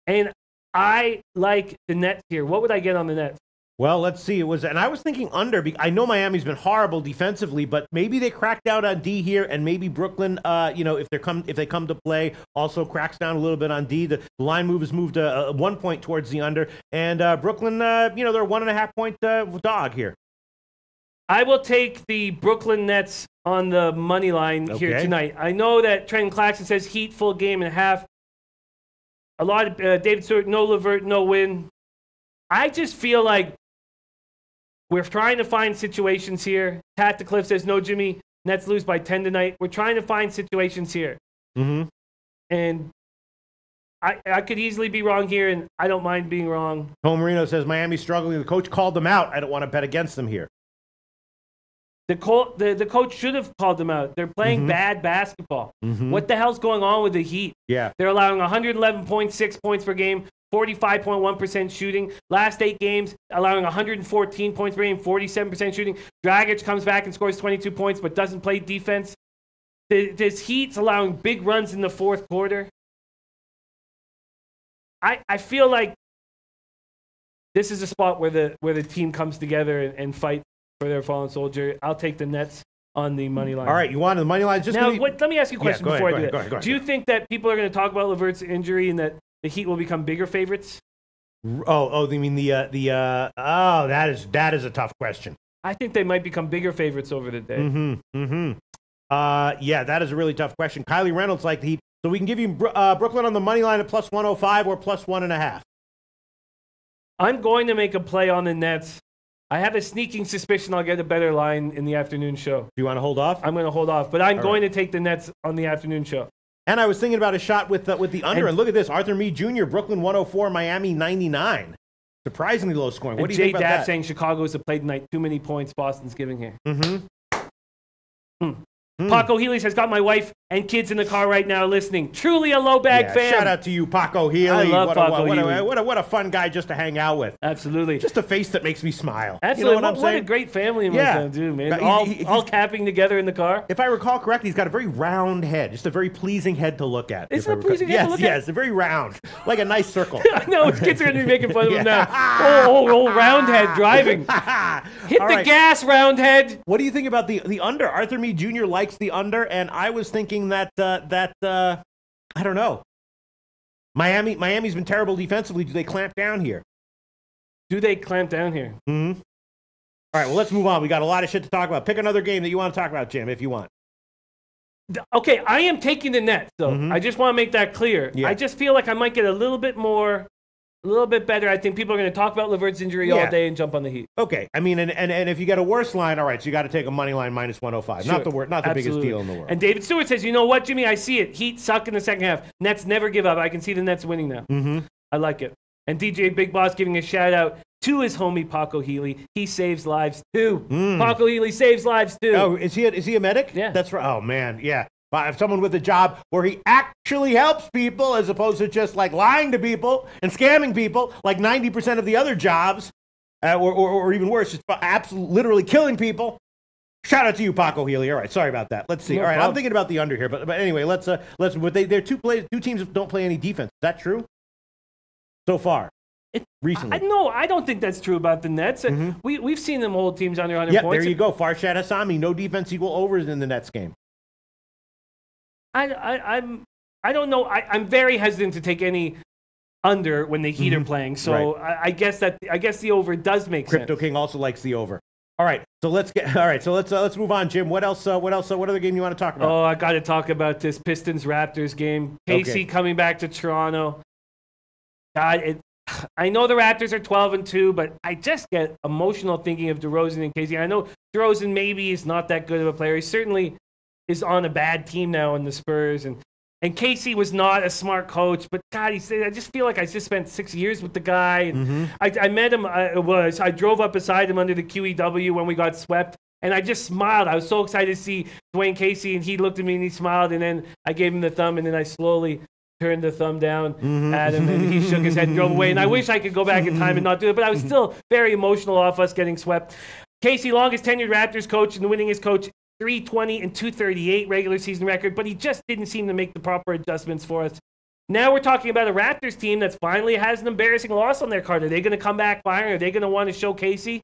And I like the Nets here. What would I get on the Nets? Well, let's see. And I was thinking under. I know Miami's been horrible defensively, but maybe they cracked out on D here, and maybe Brooklyn, if they come to play, also cracks down a little bit on D. The line move has moved 1 point towards the under, and Brooklyn, they're a 1.5 point dog here. I will take the Brooklyn Nets on the money line here tonight. I know that Trenton Claxton says Heat full game and a half. A lot of David Stewart, no LeVert, no win. I just feel like we're trying to find situations here. Pat the Cliff says, no, Jimmy, Nets lose by 10 tonight. We're trying to find situations here. And I could easily be wrong here, and I don't mind being wrong. Tom Marino says, Miami's struggling. The coach called them out. I don't want to bet against them here. The coach should have called them out. They're playing bad basketball. What the hell's going on with the Heat? Yeah. They're allowing 111.6 points per game, 45.1% shooting. Last 8 games, allowing 114 points per game, 47% shooting. Dragic comes back and scores 22 points but doesn't play defense. This Heat's allowing big runs in the fourth quarter. I feel like this is a spot where the team comes together and fights for their fallen soldier. I'll take the Nets on the money line. All right, you want the money line? Let me ask you a question before I do that. Go ahead. Do you think that people are going to talk about LeVert's injury and that the Heat will become bigger favorites? Oh, you mean that is a tough question. I think they might become bigger favorites over the day. Yeah, that is a really tough question. Kylie Reynolds like the Heat. So we can give you Brooklyn on the money line at plus 105 or plus 1.5. I'm going to make a play on the Nets. I have a sneaking suspicion I'll get a better line in the afternoon show. Do you want to hold off? I'm going to hold off, but I'm going to take the Nets on the afternoon show. And I was thinking about a shot with the under, and look at this. Arthur Meade Jr., Brooklyn 104, Miami 99. Surprisingly low scoring. What do you think about that? Jay saying Chicago's a play tonight. Too many points Boston's giving here. Paco Healy has got my wife and kids in the car right now listening. Truly a LoBag fan. Shout out to you, Paco Healy. I love Paco Healy. What a fun guy just to hang out with. Absolutely. Just a face that makes me smile. Absolutely. You know what a great family man, dude, man. All capping together in the car. If I recall correctly, he's got a very round head. Just a very pleasing head to look at. Isn't it pleasing head to look at? Yes, very round. Like a nice circle. I know, his kids are going to be making fun of him now. Oh, round head driving. Hit the gas, round head. What do you think about the under? Arthur Meade Jr. likes the under, and I was thinking that I don't know. Miami's been terrible defensively. Do they clamp down here? Do they clamp down here? Mm-hmm. All right, well, let's move on. We got a lot of shit to talk about. Pick another game that you want to talk about, Jim, if you want. Okay, I am taking the net, so I just want to make that clear. Yeah. I just feel like I might get a little bit better. I think people are going to talk about Levert's injury all day and jump on the Heat. Okay, I mean, and if you get a worse line, all right, so you got to take a money line minus 105. Sure. Not the biggest deal in the world. And David Stewart says, you know what, Jimmy, I see it. Heat suck in the second half. Nets never give up. I can see the Nets winning now. Mm-hmm. I like it. And DJ Big Boss giving a shout out to his homie Paco Healy. He saves lives too. Paco Healy saves lives too. Oh, is he a medic? Yeah. That's right. Oh man, yeah. If someone with a job where he actually helps people as opposed to just like lying to people and scamming people like 90% of the other jobs, or even worse, just absolutely literally killing people. Shout out to you, Paco Healy. All right, sorry about that. Let's see. No All right, problem. I'm thinking about the under here, but anyway, let's. But they're two teams that don't play any defense. Is that true? So far. Recently. No, I don't think that's true about the Nets. We've seen them hold teams under 100 points. Yeah, there you go. Farshad Hassami, no defense equal overs in the Nets game. I don't know. I'm very hesitant to take any under when the Heat are playing. So I guess the over does make sense. Crypto King also likes the over. All right, so let's move on, Jim. What else? What other game you want to talk about? Oh, I got to talk about this Pistons Raptors game. Casey coming back to Toronto. God, I know the Raptors are 12-2, but I just get emotional thinking of DeRozan and Casey. I know DeRozan maybe is not that good of a player. He certainly is on a bad team now in the Spurs, and Casey was not a smart coach, but God, I just feel like I just spent 6 years with the guy. And I met him. I drove up beside him under the QEW when we got swept, and I just smiled. I was so excited to see Dwayne Casey, and he looked at me and he smiled, and then I gave him the thumb, and then I slowly turned the thumb down at him, and he shook his head and drove away. And I wish I could go back in time and not do it, but I was still very emotional off us getting swept. Casey, longest tenured Raptors coach and the winningest coach. 320 and 238 regular season record, but he just didn't seem to make the proper adjustments for us. Now we're talking about a Raptors team that finally has an embarrassing loss on their card. Are they going to come back firing? Are they going to want to show Casey?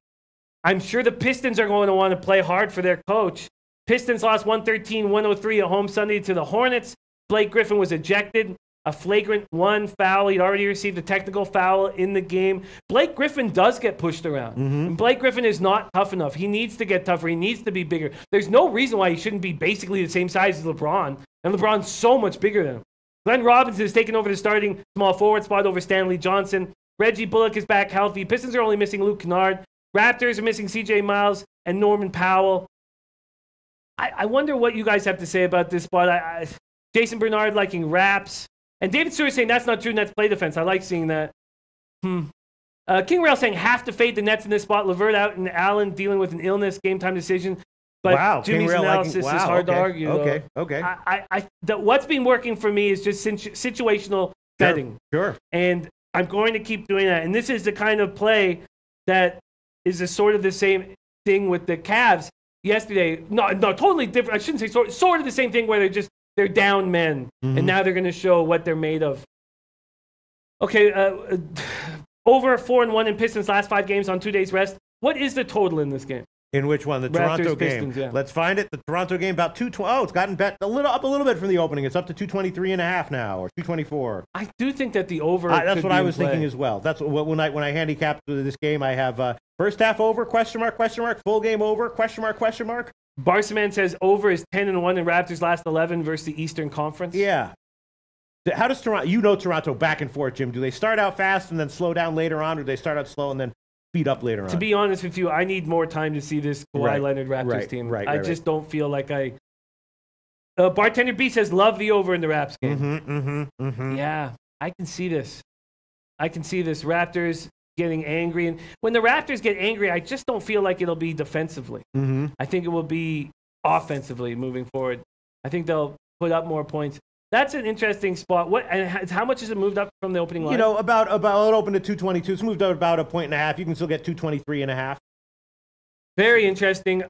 I'm sure the Pistons are going to want to play hard for their coach. Pistons lost 113-103 at home Sunday to the Hornets. Blake Griffin was ejected. A flagrant one foul. He'd already received a technical foul in the game. Blake Griffin does get pushed around. And Blake Griffin is not tough enough. He needs to get tougher. He needs to be bigger. There's no reason why he shouldn't be basically the same size as LeBron. And LeBron's so much bigger than him. Glenn Robinson has taken over the starting small forward spot over Stanley Johnson. Reggie Bullock is back healthy. Pistons are only missing Luke Kennard. Raptors are missing CJ Miles and Norman Powell. I wonder what you guys have to say about this spot. Jason Bernard liking raps. And David Stewart saying that's not true. Nets play defense. I like seeing that. King Rail saying have to fade the Nets in this spot. LeVert out and Allen dealing with an illness, game time decision. But Jimmy's analysis is hard to argue. Okay. What's been working for me is just situational betting. Sure. And I'm going to keep doing that. And this is the kind of play that is a sort of the same thing with the Cavs yesterday. No, totally different. I shouldn't say sort of the same thing where they're down men, and now they're going to show what they're made of. Okay, over 4-1 in Pistons' last 5 games on 2 days rest. What is the total in this game? In which one? The Toronto game. Pistons, yeah. Let's find it. The Toronto game about 220. Oh, it's gotten bet up a little bit from the opening. It's up to 223.5 now, or 224. I do think that the over. That's what I was thinking as well. That's what when I handicapped this game, I have first half over ? Full game over ? Barsaman says over is 10-1 in Raptors' last 11 versus the Eastern Conference. Yeah. How does Toronto? Toronto back and forth, Jim. Do they start out fast and then slow down later on, or do they start out slow and then speed up later on? To be honest with you, I need more time to see this Kawhi Leonard Raptors team. I just don't feel like I. Bartender B says love the over in the Raps game. Yeah, I can see this. Raptors getting angry, and when the Raptors get angry, I just don't feel like it'll be defensively. I think it will be offensively moving forward. I think they'll put up more points. That's an interesting spot. What and how much has it moved up from the opening line? You know, about it opened at 222. It's moved up about a point and a half. You can still get 223.5. Very interesting.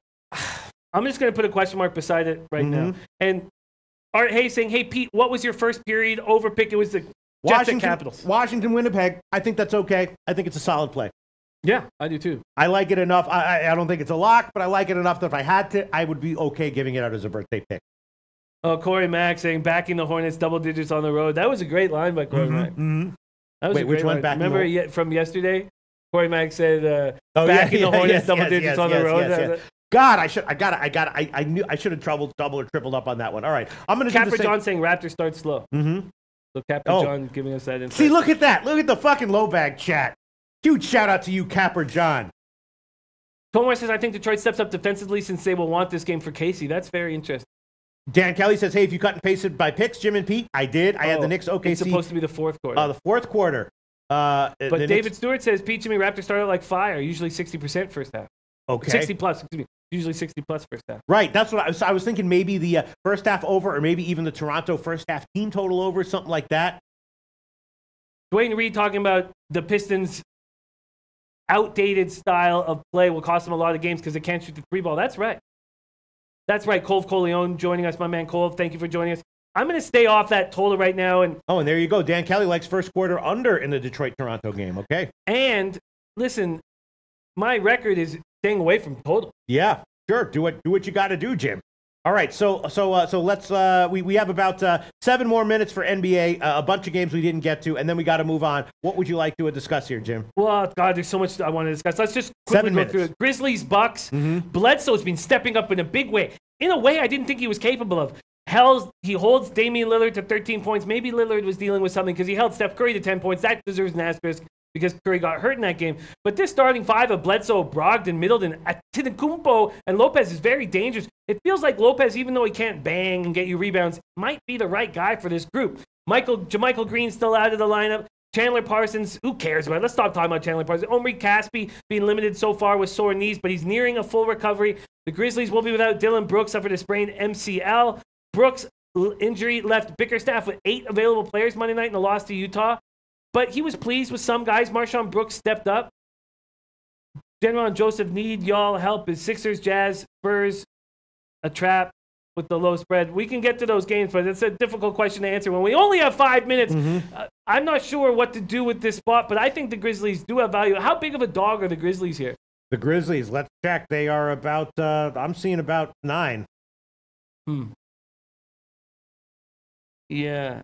I'm just going to put a question mark beside it right now. And Art Hayes saying, "Hey Pete, what was your first period over pick?" It was the Jets and Capitals. Washington, Winnipeg. I think that's okay. I think it's a solid play. Yeah, I do too. I like it enough. I don't think it's a lock, but I like it enough that if I had to, I would be okay giving it out as a birthday pick. Oh, Corey Mack saying backing the Hornets double digits on the road. That was a great line by Corey Mack. That was a great which one? Line. Remember from yesterday? Corey Mack said backing the Hornets double digits on the road. God, I should have doubled or tripled up on that one. All right, I'm going to Capper John saying Raptors start slow. So Capper John giving us that insight. See, look at that. Look at the fucking LoBag chat. Huge shout out to you, Capper John. Tomar says, I think Detroit steps up defensively since they will want this game for Casey. That's very interesting. Dan Kelly says, hey, if you cut and pasted by picks, Jim and Pete, I did. I had the Knicks OKC. It's supposed to be the fourth quarter. The fourth quarter. But David Stewart says, Pete, Jimmy, Raptors started like fire, usually 60% first half. Okay. 60 plus, excuse me. Usually 60 plus first half. Right. That's what I was thinking, maybe the first half over, or maybe even the Toronto first half team total over, something like that. Dwayne Reed talking about the Pistons' outdated style of play will cost them a lot of games because they can't shoot the three ball. That's right. That's right. Colv Coleone joining us, my man Colv. Thank you for joining us. I'm going to stay off that total right now. And there you go. Dan Kelly likes first quarter under in the Detroit-Toronto game. Okay. And listen, my record is staying away from total. Yeah, sure. Do what you got to do, Jim. All right, so let's we have about 7 more minutes for NBA, a bunch of games we didn't get to, and then we got to move on. What would you like to discuss here, Jim? Well, God, there's so much I want to discuss. Let's just quickly go through it. Grizzlies, Bucks. Bledsoe's been stepping up in a big way. In a way I didn't think he was capable of. He holds Damian Lillard to 13 points. Maybe Lillard was dealing with something because he held Steph Curry to 10 points. That deserves an asterisk because Curry got hurt in that game. But this starting five of Bledsoe, Brogdon, Middleton, Antetokounmpo, and Lopez is very dangerous. It feels like Lopez, even though he can't bang and get you rebounds, might be the right guy for this group. JaMychal Green still out of the lineup. Chandler Parsons, who cares about it? Let's stop talking about Chandler Parsons. Omri Caspi being limited so far with sore knees, but he's nearing a full recovery. The Grizzlies will be without Dylan Brooks, suffered a sprained MCL. Brooks' injury left Bickerstaff with 8 available players Monday night in the loss to Utah. But he was pleased with some guys. Marshawn Brooks stepped up. General Joseph need y'all help. Is Sixers, Jazz, Spurs a trap with the low spread? We can get to those games, but it's a difficult question to answer when we only have 5 minutes. I'm not sure what to do with this spot, but I think the Grizzlies do have value. How big of a dog are the Grizzlies here? The Grizzlies, let's check. They are about, I'm seeing about 9. Yeah.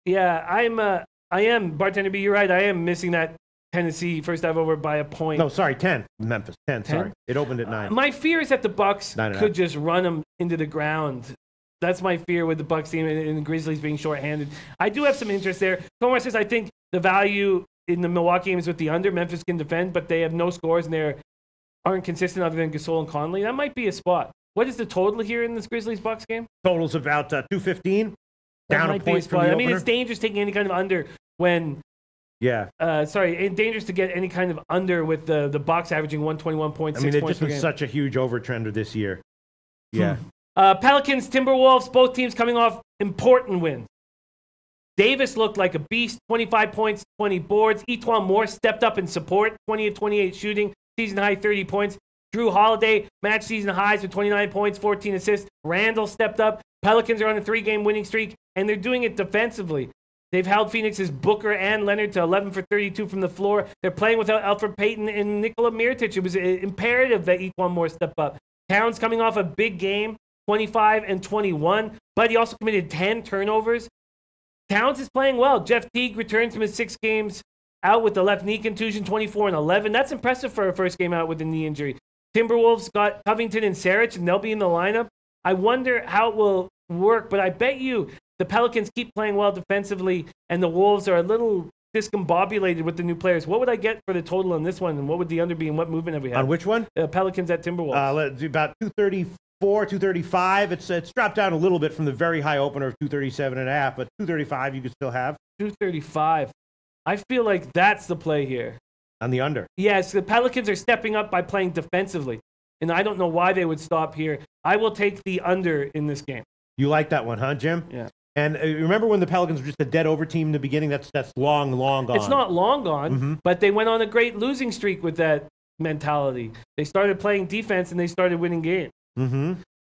I am, Bartender B, you're right. I am missing that Tennessee first half over by a point. No, sorry, 10. Memphis, 10, sorry. It opened at 9. My fear is that the Bucks could just run them into the ground. That's my fear with the Bucks team and the Grizzlies being shorthanded. I do have some interest there. Tomar says, I think the value in the Milwaukee game is with the under. Memphis can defend, but they have no scores and they aren't consistent other than Gasol and Conley. That might be a spot. What is the total here in this Grizzlies-Bucks game? Total's about 215. Down a point from the I mean, it's dangerous taking any kind of under when... Yeah. It's dangerous to get any kind of under with the Bucks averaging 121.6 points. I mean, it's just been such a huge overtrender this year. Yeah. Pelicans, Timberwolves, both teams coming off important wins. Davis looked like a beast, 25 points, 20 boards. Etuan Moore stepped up in support, 20 of 28 shooting, season high 30 points. Drew Holiday matched season highs with 29 points, 14 assists. Randall stepped up. Pelicans are on a 3-game winning streak, and they're doing it defensively. They've held Phoenix's Booker and Leonard to 11 for 32 from the floor. They're playing without Elfrid Payton and Nikola Mirotic. It was imperative that Etuan Moore step up. Towns coming off a big game, 25 and 21, but he also committed 10 turnovers. Towns is playing well. Jeff Teague returns from his 6 games out with the left knee contusion, 24 and 11. That's impressive for a first game out with a knee injury. Timberwolves got Covington and Saric, and they'll be in the lineup. I wonder how it will work, but I bet you the Pelicans keep playing well defensively, and the Wolves are a little discombobulated with the new players. What would I get for the total on this one, and what would the under be, and what movement have we had? On which one? Pelicans at Timberwolves. Let's do about 234, 235. It's dropped down a little bit from the very high opener of 237.5, but 235 you could still have. 235. I feel like that's the play here. On the under. Yes, the Pelicans are stepping up by playing defensively. and I don't know why they would stop here. I will take the under in this game. You like that one, huh, Jim? Yeah. And remember when the Pelicans were just a dead over team in the beginning? That's long gone. It's not long gone, but they went on a great losing streak with that mentality. They started playing defense, and they started winning games.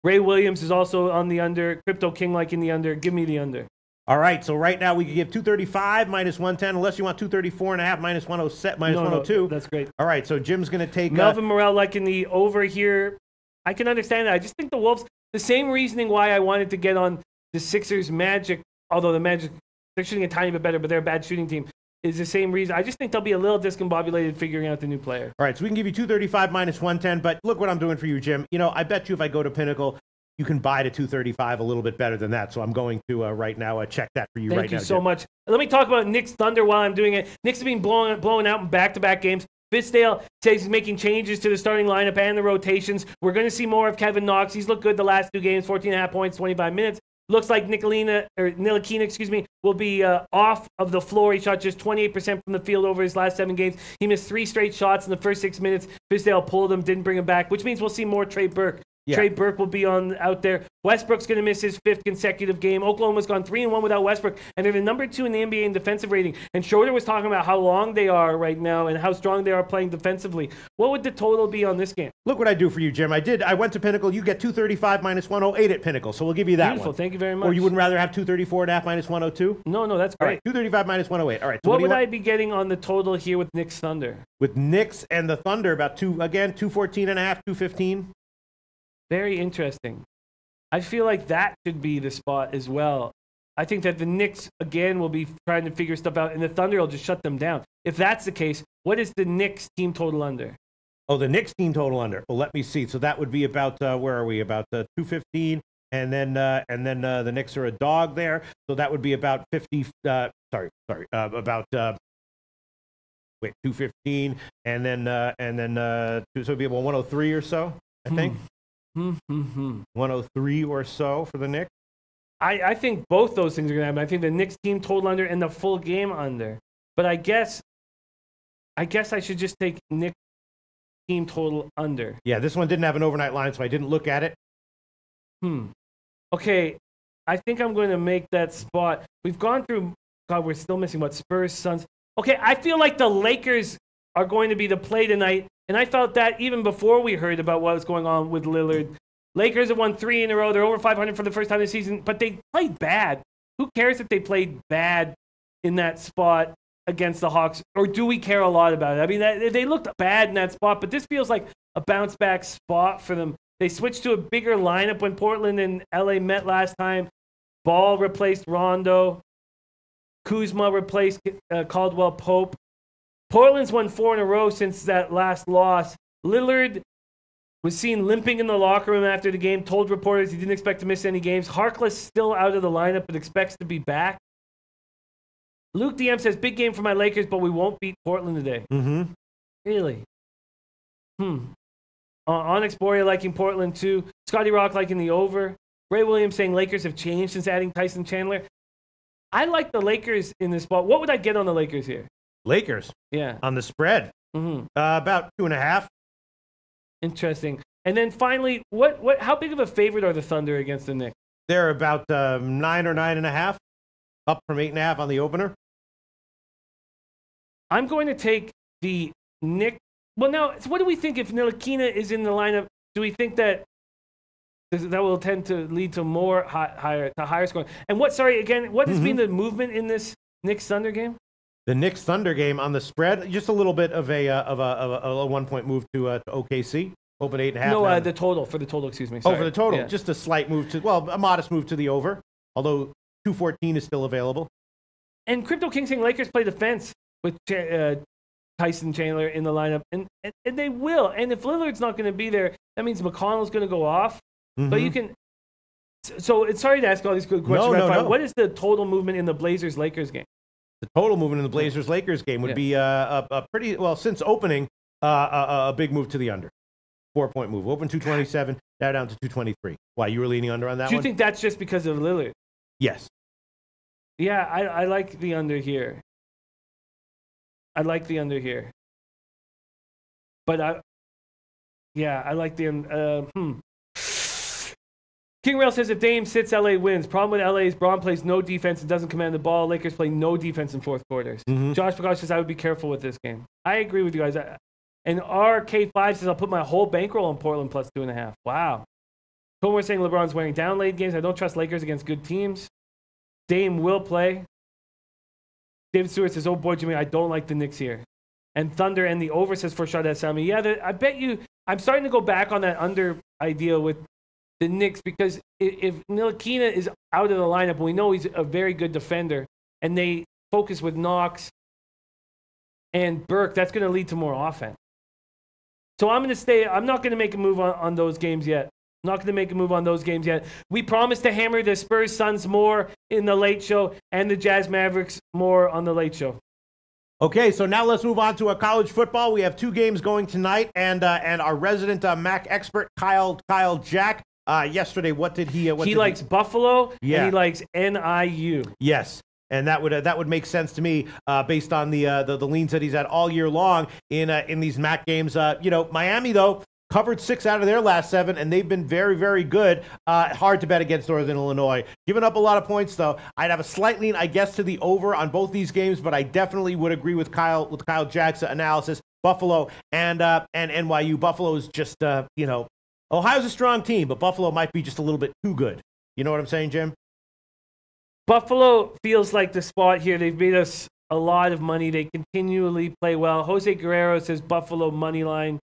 Ray Williams is also on the under. Crypto King liking the under. Give me the under. All right, so right now we could give 235 minus 110, unless you want 234.5 minus 107, minus 102. No, that's great. All right, so Jim's going to take... Melvin Morrell liking the over here. I can understand that. I just think the Wolves, the same reasoning why I wanted to get on the Sixers Magic, although the Magic, they're shooting a tiny bit better, but they're a bad shooting team, is the same reason. I just think they'll be a little discombobulated figuring out the new player. All right, so we can give you 235 minus 110, but look what I'm doing for you, Jim. You know, I bet you if I go to Pinnacle, you can buy to 235 a little bit better than that. So I'm going to right now check that for you right now. Thank you so much. Let me talk about Knicks Thunder while I'm doing it. Knicks have been blowing out in back-to-back games. Fizdale says he's making changes to the starting lineup and the rotations. We're going to see more of Kevin Knox. He's looked good the last 2 games, 14.5 points, 25 minutes. Looks like Ntilikina, will be off of the floor. He shot just 28% from the field over his last 7 games. He missed 3 straight shots in the first 6 minutes. Fizdale pulled him, didn't bring him back, which means we'll see more Trey Burke. Yeah. Trey Burke will be out there. Westbrook's going to miss his 5th consecutive game. Oklahoma's gone 3-1 without Westbrook, and they're the number 2 in the NBA in defensive rating. And Schroeder was talking about how long they are right now and how strong they are playing defensively. What would the total be on this game? Look what I do for you, Jim. I went to Pinnacle. You get 235 minus 108 at Pinnacle, so we'll give you that Beautiful. one. Thank you very much. Or you wouldn't rather have 234.5 minus 102? No, that's great. All right, 235 minus 108. All right. So what would I be getting on the total here with Knicks Thunder? With Knicks and the Thunder, about 214.5, 215. Very interesting. I feel like that should be the spot as well. I think that the Knicks, again, will be trying to figure stuff out, and the Thunder will just shut them down. If that's the case, what is the Knicks team total under? Oh, the Knicks team total under. Well, let me see. So that would be about, where are we? About 215, and then the Knicks are a dog there. So that would be about 50, about 215, and then so it'd be about 103 or so, I think. 103 or so for the Knicks. I think both those things are going to happen. I think the Knicks team total under and the full game under. But I guess I should just take Knicks team total under. Yeah, this one didn't have an overnight line, so I didn't look at it. Okay, I think I'm going to make that spot. We've gone through, God, we're still missing what? Spurs, Suns. Okay, I feel like the Lakers are going to be the play tonight. And I felt that even before we heard about what was going on with Lillard. Lakers have won 3 in a row. They're over 500 for the first time this season, but they played bad. Who cares if they played bad in that spot against the Hawks? Or do we care a lot about it? I mean, they looked bad in that spot, but this feels like a bounce-back spot for them. They switched to a bigger lineup when Portland and LA met last time. Ball replaced Rondo. Kuzma replaced Caldwell Pope. Portland's won 4 in a row since that last loss. Lillard was seen limping in the locker room after the game, told reporters he didn't expect to miss any games. Harkless still out of the lineup but expects to be back. Luke DM says, big game for my Lakers, but we won't beat Portland today. Really? Onyx Boria liking Portland too. Scotty Rock liking the over. Ray Williams saying Lakers have changed since adding Tyson Chandler. I like the Lakers in this spot. What would I get on the Lakers here? Lakers. Yeah. On the spread. About 2.5. Interesting. And then finally, how big of a favorite are the Thunder against the Knicks? They're about 9 or 9.5, up from 8.5 on the opener. I'm going to take the Knicks. Well, now, so what do we think if Ntilikina is in the lineup? Do we think that will tend to lead to more higher scoring? And what has been the movement in this Knicks Thunder game? The Knicks Thunder game on the spread, just a little bit of a 1-point move to OKC. Open 8.5. No, the total excuse me. Sorry. Oh, for the total, yeah. Just a slight move a modest move to the over. Although 214 is still available. And Crypto King saying Lakers play defense with Tyson Chandler in the lineup, and they will. And if Lillard's not going to be there, that means McConnell's going to go off. But you can. So it's sorry to ask all these good questions. No. What is the total movement in the Blazers-Lakers game? The total movement in the Blazers-Lakers game would be a pretty, well, since opening, a big move to the under. 4-point move. Open 227, now down to 223. Why, you were leaning under on that one? Do you think that's just because of Lillard? Yes. Yeah, I like the under here. I like the under here. But Yeah, I like the King Rail says if Dame sits, LA wins. Problem with LA is Braun plays no defense and doesn't command the ball. Lakers play no defense in fourth quarters. Josh Prakash says I would be careful with this game. I agree with you guys. And RK5 says I'll put my whole bankroll on Portland plus 2.5. Wow. Tomer saying LeBron's wearing down late games. I don't trust Lakers against good teams. Dame will play. David Stewart says, oh boy, Jimmy, I don't like the Knicks here. And Thunder and the over says for Shad Sami. Yeah, I bet you, I'm starting to go back on that under idea with the Knicks because if Ntilikina is out of the lineup, we know he's a very good defender, and they focus with Knox and Burke, that's going to lead to more offense. So I'm going to stay. I'm not going to make a move on those games yet. Not going to make a move on those games yet. We promised to hammer the Spurs Suns more in the late show and the Jazz Mavericks more on the late show. Okay, so now let's move on to a college football. We have 2 games going tonight, and our resident MAC expert Kyle Jack. Yesterday, what did he? He likes Buffalo, and he likes NIU. Yes. And that would make sense to me based on the leans that he's had all year long in these MAC games. Miami though covered 6 out of their last 7, and they've been very, very good. Hard to bet against Northern Illinois. Giving up a lot of points though. I'd have a slight lean, I guess, to the over on both these games, but I definitely would agree with Kyle Jack's analysis. Buffalo and NYU. Buffalo is just Ohio's a strong team, but Buffalo might be just a little bit too good. You know what I'm saying, Jim? Buffalo feels like the spot here. They've made us a lot of money. They continually play well. Jose Guerrero says Buffalo money line.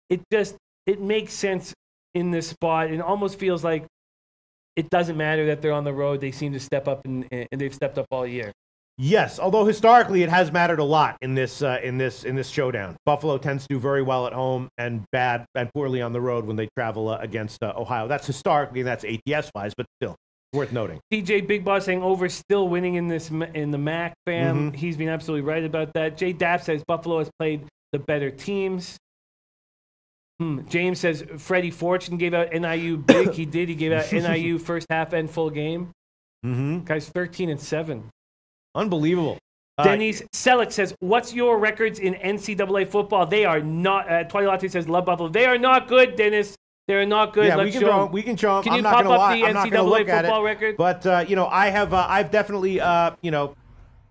It makes sense in this spot. It almost feels like it doesn't matter that they're on the road. They seem to step up, and they've stepped up all year. Yes, although historically it has mattered a lot in this showdown. Buffalo tends to do very well at home and bad and poorly on the road when they travel against Ohio. That's historically, and that's ATS-wise, but still. Worth noting. DJ Big Boss saying over still winning in the MAC fam. He's been absolutely right about that. Jay Dapp says Buffalo has played the better teams. James says Freddie Fortune gave out NIU big. He did. He gave out NIU first half and full game. Guys, 13-7. Unbelievable. Denise Selleck says, what's your records in NCAA football? They are not. Twenty Latte says love Buffalo. They are not good, Dennis. They're not good. Yeah, we can show them. Can you pop up the NCAA football record? But I've definitely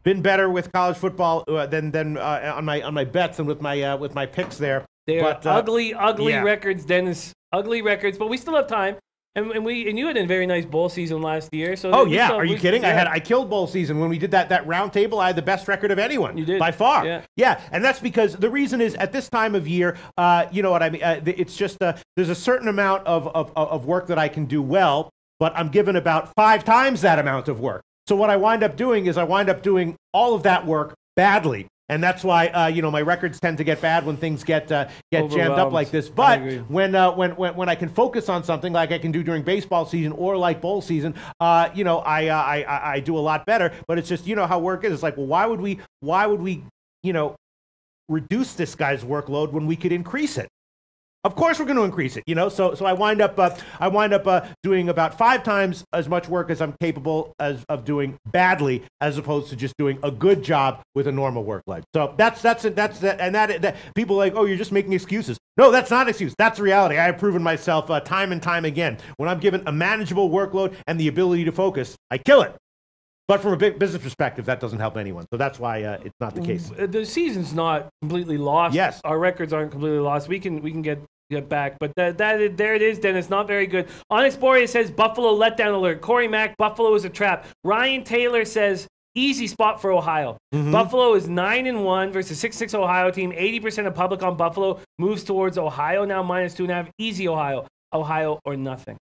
been better with college football than on my bets and with my picks there. They are ugly records, Dennis. Ugly records, but we still have time. And you had a very nice bowl season last year. So are you kidding? Yeah. I killed bowl season when we did that round table. I had the best record of anyone. You did by far. Yeah, and that's because the reason is at this time of year, you know what I mean. It's just there's a certain amount of work that I can do well, but I'm given about 5 times that amount of work. So what I wind up doing is I wind up doing all of that work badly. And that's why my records tend to get bad when things get jammed up like this. But when I can focus on something like I can do during baseball season or like bowl season, I do a lot better. But it's just how work is. It's like, well, why would we reduce this guy's workload when we could increase it? Of course, we're going to increase it, So I wind up doing about 5 times as much work as I'm capable of doing badly, as opposed to just doing a good job with a normal work life. So that's that people are like, oh, you're just making excuses. No, that's not an excuse. That's reality. I have proven myself time and time again. When I'm given a manageable workload and the ability to focus, I kill it. But from a big business perspective, that doesn't help anyone. So that's why it's not the case. The season's not completely lost. Yes. Our records aren't completely lost. We can get back. But there it is, Dennis. Not very good. Onyx Boria says Buffalo letdown alert. Corey Mack, Buffalo is a trap. Ryan Taylor says easy spot for Ohio. Buffalo is 9-1 versus 6-6 Ohio team. 80% of public on Buffalo moves towards Ohio now -2.5. Easy Ohio. Ohio or nothing.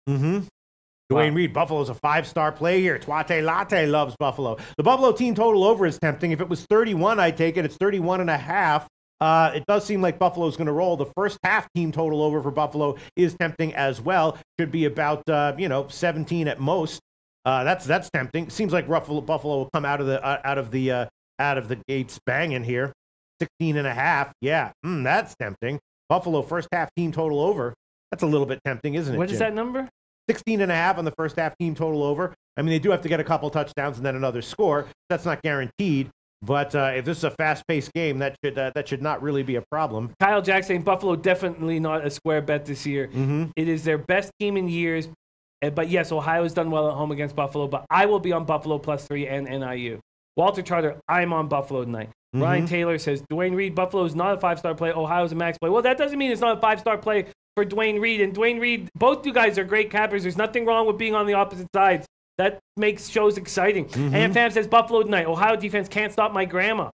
Dwayne Reed, Buffalo's a 5-star play here. Twate Latte loves Buffalo. The Buffalo team total over is tempting. If it was 31, I'd take it. It's 31.5. It does seem like Buffalo's going to roll. The first half team total over for Buffalo is tempting as well. Should be about 17 at most. That's tempting. Seems like Buffalo will come out of the gates banging here. 16.5. Yeah, that's tempting. Buffalo first half team total over. That's a little bit tempting, isn't it? What is that number? 16.5 on the first half team total over. I mean, they do have to get a couple touchdowns and then another score. That's not guaranteed. But if this is a fast-paced game, that should not really be a problem. Kyle Jack saying Buffalo definitely not a square bet this year. It is their best team in years. But yes, Ohio's done well at home against Buffalo. But I will be on Buffalo +3 and NIU. Walter Charter, I'm on Buffalo tonight. Ryan Taylor says Dwayne Reed, Buffalo is not a 5-star play. Ohio's a max play. Well, that doesn't mean it's not a 5-star play for Dwayne Reed. And Dwayne Reed, both you guys are great cappers. There's nothing wrong with being on the opposite sides. That makes shows exciting. And Fam says Buffalo tonight. Ohio defense can't stop my grandma.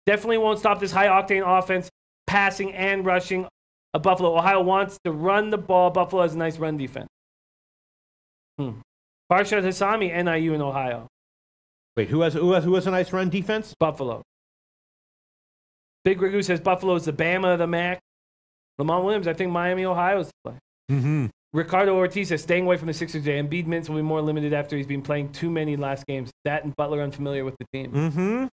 Definitely won't stop this high-octane offense, passing and rushing. Buffalo. Ohio wants to run the ball. Buffalo has a nice run defense. Farshad Hassami, NIU in Ohio. Wait, who has a nice run defense? Buffalo. Big Ragu says Buffalo is the Bama of the MAC. Lamont Williams, I think Miami, Ohio is the play. Ricardo Ortiz says staying away from the Sixers today. Embiid minutes will be more limited after he's been playing too many last games. That and Butler unfamiliar with the team.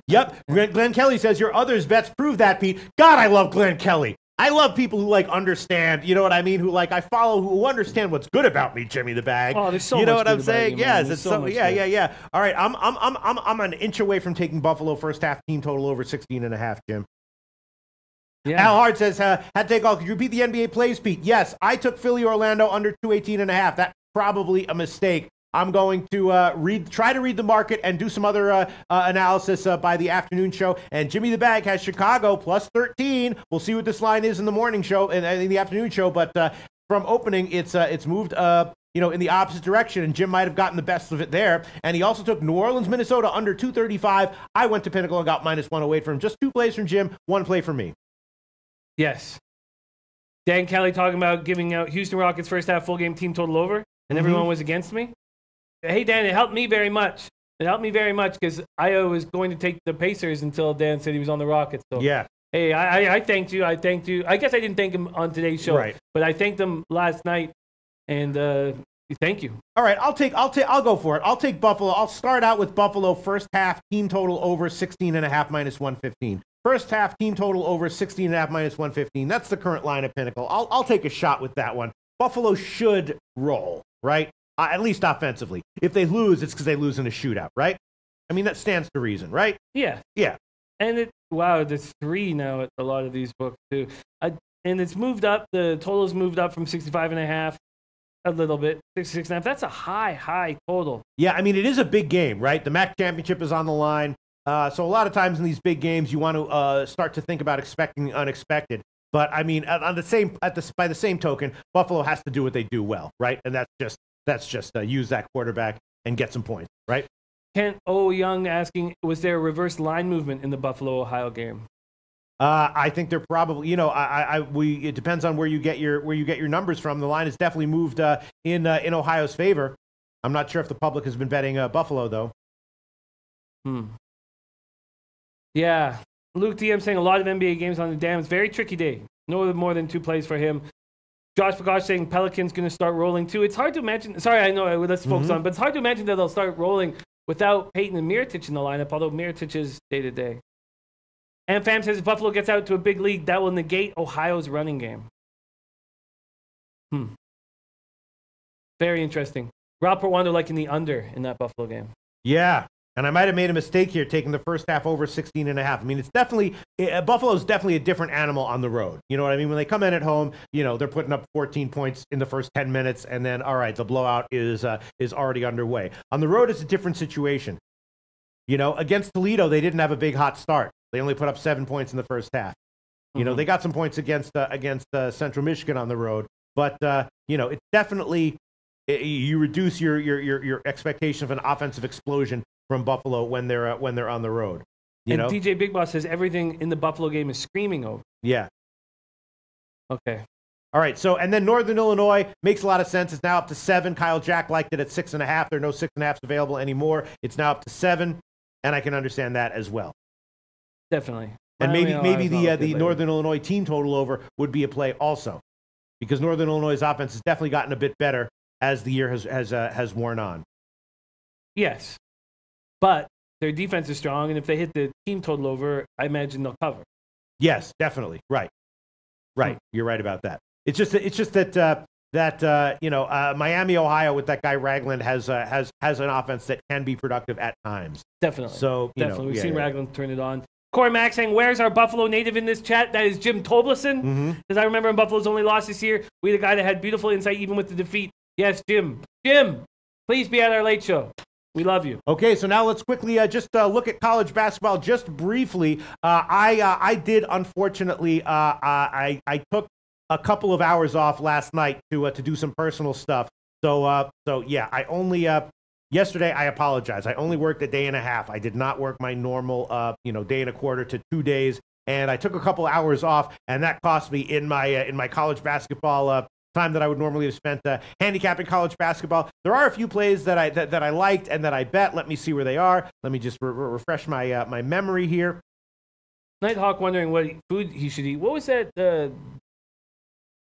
Yep. Glenn Kelly says your others bets prove that, Pete. God, I love Glenn Kelly. I love people who understand, you know what I mean? Who I follow, who understand what's good about me, Jimmy the Bag. Oh, there's so you know much what I'm saying? Yes, it's so yeah. All right, I'm an inch away from taking Buffalo first half team total over 16.5, Jim. Yeah. Al Hart says, had to take all. Could you repeat the NBA plays, Pete? Yes, I took Philly Orlando under 218.5. That's probably a mistake. I'm going to try to read the market and do some other analysis by the afternoon show. And Jimmy the Bag has Chicago +13. We'll see what this line is in the morning show and in the afternoon show. But from opening, it's moved in the opposite direction, and Jim might have gotten the best of it there. And he also took New Orleans, Minnesota under 235. I went to Pinnacle and got -108 from him. Just 2 plays from Jim, 1 play from me. Yes. Dan Kelly talking about giving out Houston Rockets first half full game team total over, and everyone was against me. Hey, Dan, it helped me very much. It helped me very much because I was going to take the Pacers until Dan said he was on the Rockets. So, yeah. Hey, I thanked you. I thanked you. I guess I didn't thank him on today's show, right? But I thanked him last night, and thank you. All right, I'll go for it. I'll take Buffalo. I'll start out with Buffalo first half team total over 16.5 -115. First half team total over 16.5 -115. That's the current line of Pinnacle. I'll take a shot with that one. Buffalo should roll, right? At least offensively. If they lose, it's because they lose in a shootout, right? I mean, that stands to reason, right? Yeah. Yeah. And there's 3 now at a lot of these books too. And it's moved up. The total's moved up from 65.5 a little bit, 66.5. That's a high total. Yeah, I mean, it is a big game, right? The MAC championship is on the line. So a lot of times in these big games, you want to start to think about expecting the unexpected. But I mean, by the same token, Buffalo has to do what they do well, right? And that's just use that quarterback and get some points, right? Kent O. Young asking, was there a reverse line movement in the Buffalo Ohio game? I think they're probably, it depends on where you get your numbers from. The line has definitely moved in Ohio's favor. I'm not sure if the public has been betting Buffalo though. Yeah, Luke DM saying a lot of NBA games on the Dam. It's a very tricky day. No more than 2 plays for him. Josh Prakash saying Pelicans going to start rolling too. It's hard to imagine. Sorry, I know. Let's focus on, but it's hard to imagine that they'll start rolling without Peyton and Mirotic in the lineup. Although Mirotic is day to day. And Fam says if Buffalo gets out to a big lead, that will negate Ohio's running game. Very interesting. Rob Portwando liking the under in that Buffalo game. Yeah. And I might have made a mistake here taking the first half over 16.5. I mean, it's definitely Buffalo's definitely a different animal on the road. You know what I mean? When they come in at home, they're putting up 14 points in the first 10 minutes, and then all right, the blowout is already underway. On the road, it's a different situation. Against Toledo, they didn't have a big hot start. They only put up 7 points in the first half. They got some points against Central Michigan on the road, but it's definitely you reduce your expectation of an offensive explosion from Buffalo when they're on the road. And DJ Big Boss says everything in the Buffalo game is screaming over. Yeah. Okay. All right. So, and then Northern Illinois makes a lot of sense. It's now up to 7. Kyle Jack liked it at 6.5. There are no 6.5s available anymore. It's now up to 7, and I can understand that as well. Definitely. And maybe the Northern Illinois team total over would be a play also, because Northern Illinois' offense has definitely gotten a bit better as the year has worn on. Yes. But their defense is strong, and if they hit the team total over, I imagine they'll cover. Yes, definitely. Right. You're right about that. It's just that Miami, Ohio, with that guy Ragland has an offense that can be productive at times. Definitely. So definitely, we've seen Ragland turn it on. Corey Mack saying, "Where's our Buffalo native in this chat?" That is Jim Tobleson. Because I remember when Buffalo's only lost this year, we had a guy that had beautiful insight even with the defeat. Yes, Jim. Jim, please be at our late show. We love you. Okay, so now let's quickly just look at college basketball just briefly. I did, unfortunately, I took a couple of hours off last night to do some personal stuff. So yeah, I only yesterday, I apologize. I only worked a day and a half. I did not work my normal day and a quarter to 2 days, and I took a couple hours off, and that cost me in my college basketball time that I would normally have spent handicapping college basketball. There are a few plays that I liked and that I bet. Let me see where they are. Let me just refresh my my memory here. Nighthawk wondering what food he should eat. What was that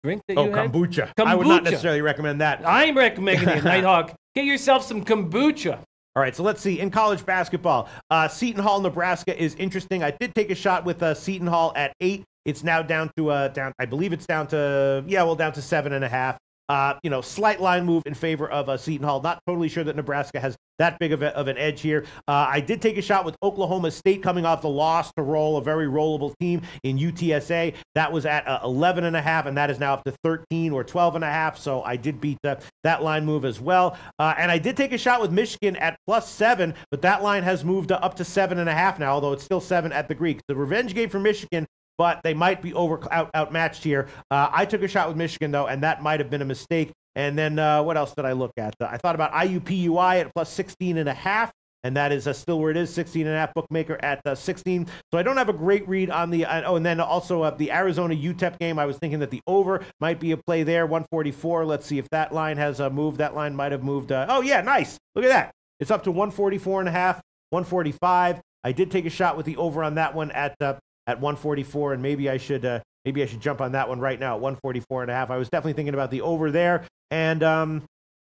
drink that you had? Kombucha. I would not necessarily recommend that. I'm recommending it, Nighthawk. Get yourself some kombucha. All right, so let's see. In college basketball, Seton Hall, Nebraska is interesting. I did take a shot with Seton Hall at 8. It's now down to I believe it's down to down to 7.5. Slight line move in favor of Seton Hall. Not totally sure that Nebraska has that big of an edge here. I did take a shot with Oklahoma State coming off the loss to Roll, a very rollable team in UTSA. That was at 11.5, and that is now up to 13 or 12.5. So I did beat that line move as well. And I did take a shot with Michigan at +7, but that line has moved up to 7.5 now, although it's still 7 at the Greek. The revenge game for Michigan, but they might be outmatched here. I took a shot with Michigan, though, and that might have been a mistake. And then what else did I look at? I thought about IUPUI at +16.5, and that is still where it is, 16.5 bookmaker at 16. So I don't have a great read on the and then also the Arizona UTEP game. I was thinking that the over might be a play there, 144. Let's see if that line has moved. That line might have moved. Oh, yeah, nice. Look at that. It's up to 144.5, 145. I did take a shot with the over on that one at 144, and maybe I should jump on that one right now at 144.5. I was definitely thinking about the over there, and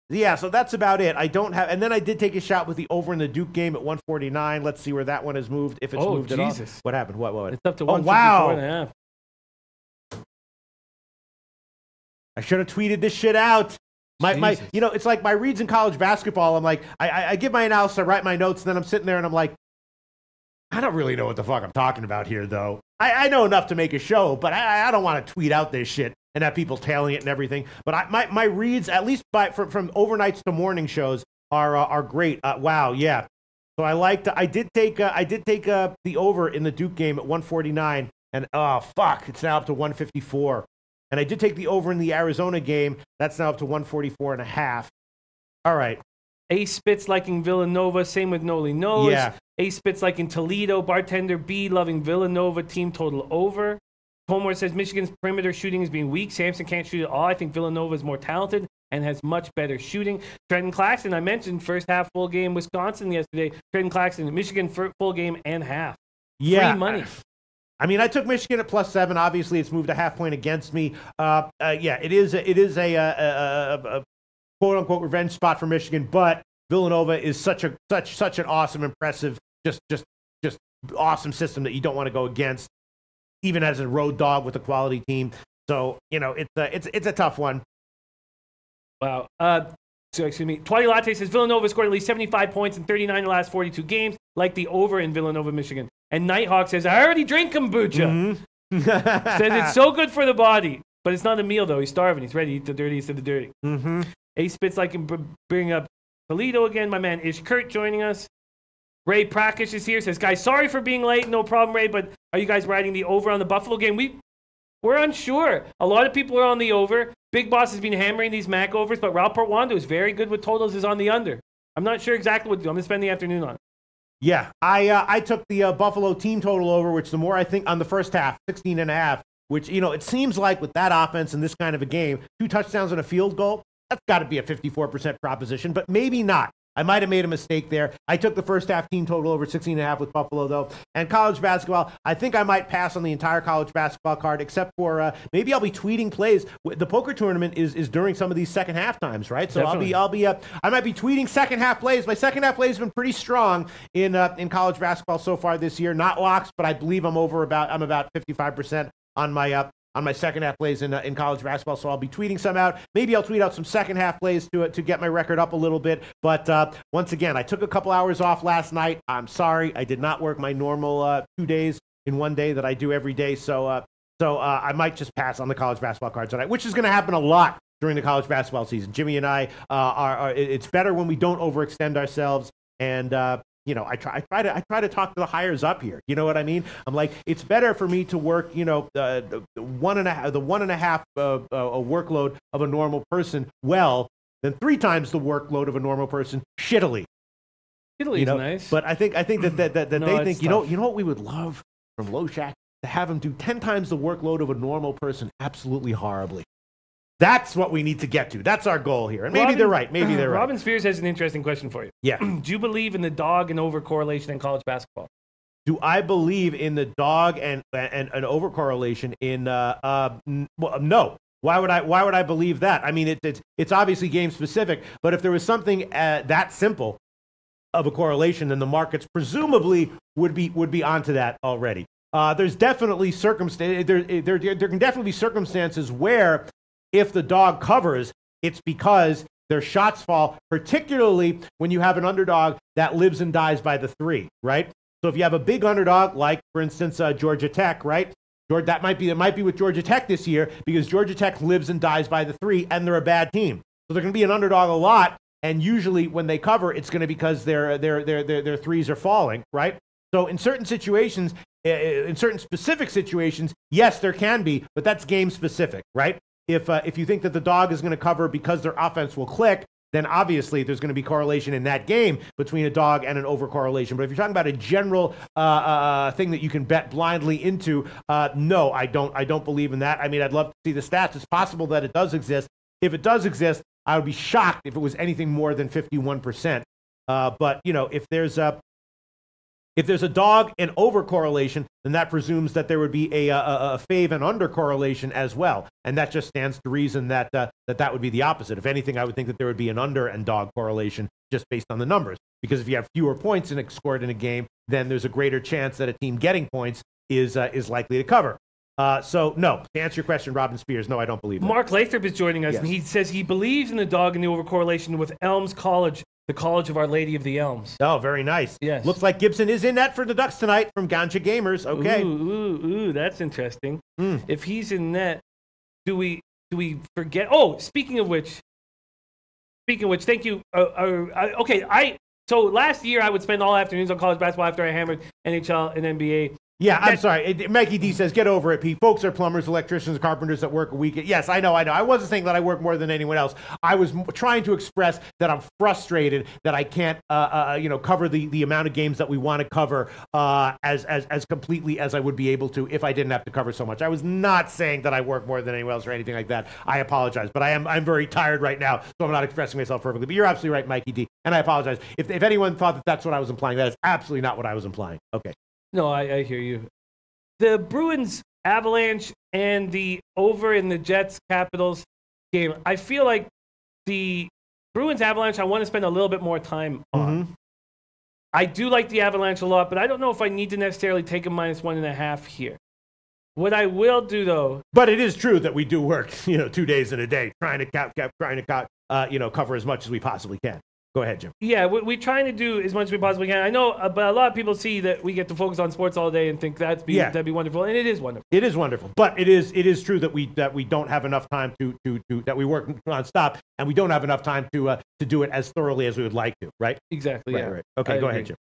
yeah, so that's about it. I don't have, and then I did take a shot with the over in the Duke game at 149. Let's see where that one has moved, if it's moved Jesus. at all. What happened? What? It's up to 154.5. Wow. I should have tweeted this shit out. It's like my reads in college basketball. I'm like, I give my analysis, I write my notes, and then I'm sitting there and I'm like, I don't really know what the fuck I'm talking about here, though. I know enough to make a show, but I don't want to tweet out this shit and have people tailing it and everything. But my reads, at least from overnights to morning shows, are great. Wow, yeah. So I did take the over in the Duke game at 149, and oh fuck, it's now up to 154. And I did take the over in the Arizona game. That's now up to 144.5. All right. Ace Spitz liking Villanova. Same with Noli Knows. Yeah. Ace Spitz liking Toledo. Bartender B loving Villanova. Team total over. Tomor says Michigan's perimeter shooting is being weak. Sampson can't shoot at all. I think Villanova is more talented and has much better shooting. Trenton Claxton, I mentioned first half full game Wisconsin yesterday. Trenton Claxton, Michigan full game and half. Yeah. Free money. I mean, I took Michigan at +7. Obviously, it's moved a half point against me. Yeah, it is a quote unquote revenge spot for Michigan, but Villanova is such an awesome, impressive, just awesome system that you don't want to go against, even as a road dog with a quality team. So it's a tough one. Wow. So excuse me. Twatty Latte says Villanova scored at least 75 points in 39 of the last 42 games, like the over in Villanova, Michigan. And Nighthawk says, I already drink kombucha. Mm-hmm. Says it's so good for the body. But it's not a meal, though. He's starving. He's ready to eat the dirtiest of the dirty. Mm-hmm. Ace Spitz like him bring up Toledo again. My man Ish Kurt joining us. Ray Prakish is here. Says, guys, sorry for being late. No problem, Ray. But are you guys riding the over on the Buffalo game? We're unsure. A lot of people are on the over. Big Boss has been hammering these MAC overs, but Raul Portwando is very good with totals, is on the under. I'm not sure exactly what to do. I'm going to spend the afternoon on it. Yeah, I took the Buffalo team total over, which the more I think on the first half, 16.5, which, it seems like with that offense in this kind of a game, 2 touchdowns and a field goal, that's got to be a 54% proposition, but maybe not. I might have made a mistake there. I took the first half team total over 16.5 with Buffalo, though. And college basketball, I think I might pass on the entire college basketball card, except for maybe I'll be tweeting plays. The poker tournament is during some of these second half times, right? So definitely. I might be tweeting second half plays. My second half plays have been pretty strong in college basketball so far this year. Not locks, but I believe I'm about 55% on my on my second half plays in college basketball, so I'll be tweeting some out. Maybe I'll tweet out some second half plays to get my record up a little bit. But once again, I took a couple hours off last night. I'm sorry, I did not work my normal 2 days in one day that I do every day. So I might just pass on the college basketball cards tonight, which is going to happen a lot during the college basketball season. Jimmy and I it's better when we don't overextend ourselves. And I try to talk to the hires up here. You know what I mean? I'm like, it's better for me to work, the one and a half a workload of a normal person well than 3 times the workload of a normal person shittily. Shittily's nice. But I think that No, they think, tough. you know what we would love from LoShack? To have him do 10 times the workload of a normal person absolutely horribly. That's what we need to get to. That's our goal here. And maybe they're right. Maybe they're right. Robin Spears has an interesting question for you. Yeah. Do you believe in the dog and over correlation in college basketball? Do I believe in the dog and an over correlation in well, no. Why would I believe that? I mean, it's obviously game specific, but if there was something that simple of a correlation, then the markets presumably would be onto that already. There's definitely there can definitely be circumstances where if the dog covers, it's because their shots fall, particularly when you have an underdog that lives and dies by the 3, right? So if you have a big underdog, like for instance Georgia Tech, right? That might be with Georgia Tech this year because Georgia Tech lives and dies by the 3, and they're a bad team. So they're going to be an underdog a lot, and usually when they cover, it's going to be because their 3s are falling, right? So in certain situations, in certain specific situations, yes, there can be, but that's game specific, right? If you think that the dog is going to cover because their offense will click, then obviously there's going to be correlation in that game between a dog and an over correlation. But if you're talking about a general thing that you can bet blindly into, no, I don't believe in that. I mean, I'd love to see the stats. It's possible that it does exist. If it does exist, I would be shocked if it was anything more than 51%. But if there's a dog and over correlation, then that presumes that there would be a fave and under correlation as well. And that just stands to reason that would be the opposite. If anything, I would think that there would be an under and dog correlation just based on the numbers. Because if you have fewer points scored in a game, then there's a greater chance that a team getting points is likely to cover. So, no, to answer your question, Robin Spears, no, I don't believe that. Mark Lathrop is joining us, and he says he believes in the dog and the over correlation with Elms College, the College of Our Lady of the Elms. Oh, very nice. Yes. Looks like Gibson is in net for the Ducks tonight from Ganja Gamers. Okay. Ooh, that's interesting. If he's in net, do we forget? Oh, speaking of which, thank you. Okay, so last year I would spend all afternoons on college basketball after I hammered NHL and NBA. Yeah, I'm sorry. Mikey D says, get over it, Pete. Folks are plumbers, electricians, carpenters that work a weekend. Yes, I know. I wasn't saying that I work more than anyone else. I was trying to express that I'm frustrated that I can't, cover the amount of games that we want to cover as completely as I would be able to if I didn't have to cover so much. I was not saying that I work more than anyone else or anything like that. I apologize, but I'm very tired right now, so I'm not expressing myself perfectly. But you're absolutely right, Mikey D, and I apologize. If anyone thought that that's what I was implying, that is absolutely not what I was implying. Okay. No, I hear you. The Bruins Avalanche and the over in the Jets Capitals game, I feel like the Bruins Avalanche I want to spend a little bit more time on. I do like the Avalanche a lot, but I don't know if I need to necessarily take a -1.5 here. What I will do though, but it is true that we do work, 2 days in a day trying to cover as much as we possibly can. Go ahead, Jim. Yeah, we're trying to do as much as we possibly can. I know, but a lot of people see that we get to focus on sports all day and think that'd be wonderful, and it is wonderful. It is wonderful, but it is true that we don't have enough time to that we work nonstop, and we don't have enough time to do it as thoroughly as we would like to, right? Exactly. Right, yeah. Right. Okay, go ahead, Jim.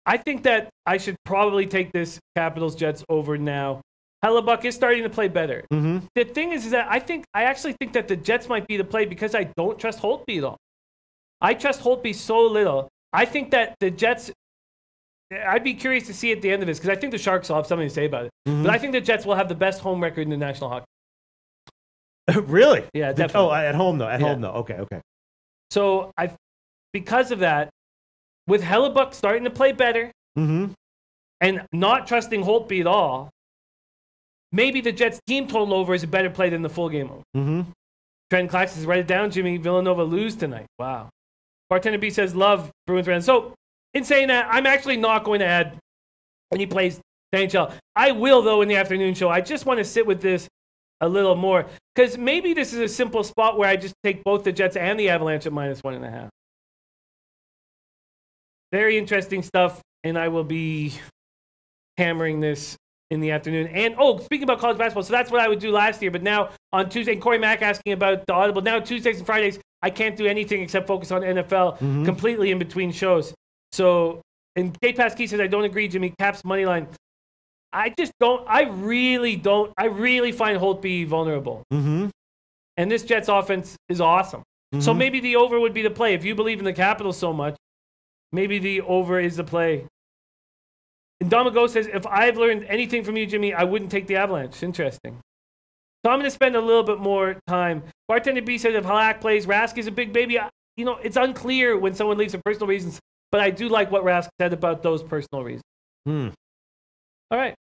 I think that I should probably take this Capitals Jets over now. Hellebuck is starting to play better. The thing is that I actually think that the Jets might be the play because I don't trust Holtby at all. I trust Holtby so little. I think that the Jets, I'd be curious to see at the end of this because I think the Sharks will have something to say about it. But I think the Jets will have the best home record in the National Hockey. Really? Yeah, definitely. Oh, at home though. At home though. Okay. So because of that, with Hellebuck starting to play better and not trusting Holtby at all, maybe the Jets team total over is a better play than the full game over. Trent Clax says, write it down, Jimmy. Villanova lose tonight. Wow. Bartender B says, love Bruins fans. So, in saying that, I'm actually not going to add any plays to NHL. I will, though, in the afternoon show. I just want to sit with this a little more. Because maybe this is a simple spot where I just take both the Jets and the Avalanche at -1.5. Very interesting stuff, and I will be hammering this in the afternoon. And, speaking about college basketball, so that's what I would do last year, but now on Tuesday, and Corey Mack asking about the Audible, now Tuesdays and Fridays, I can't do anything except focus on NFL completely in between shows. So, and Kate Pasquis says, I don't agree, Jimmy. Caps money line. I just don't. I really find Holtby vulnerable. And this Jets offense is awesome. So maybe the over would be the play. If you believe in the Capitals so much, maybe the over is the play. And Domago says, if I've learned anything from you, Jimmy, I wouldn't take the Avalanche. Interesting. So I'm going to spend a little bit more time. Bartender B says, if Halak plays, Rask is a big baby. It's unclear when someone leaves for personal reasons, but I do like what Rask said about those personal reasons. All right.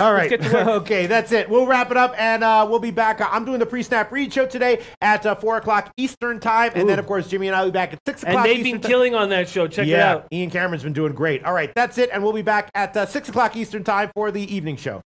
Okay, that's it. We'll wrap it up, and we'll be back. I'm doing the pre-snap read show today at 4 o'clock Eastern time, and then, of course, Jimmy and I will be back at 6 o'clock And they've been killing on that show. Check it out. Ian Cameron's been doing great. All right, that's it, and we'll be back at 6 o'clock Eastern time for the evening show.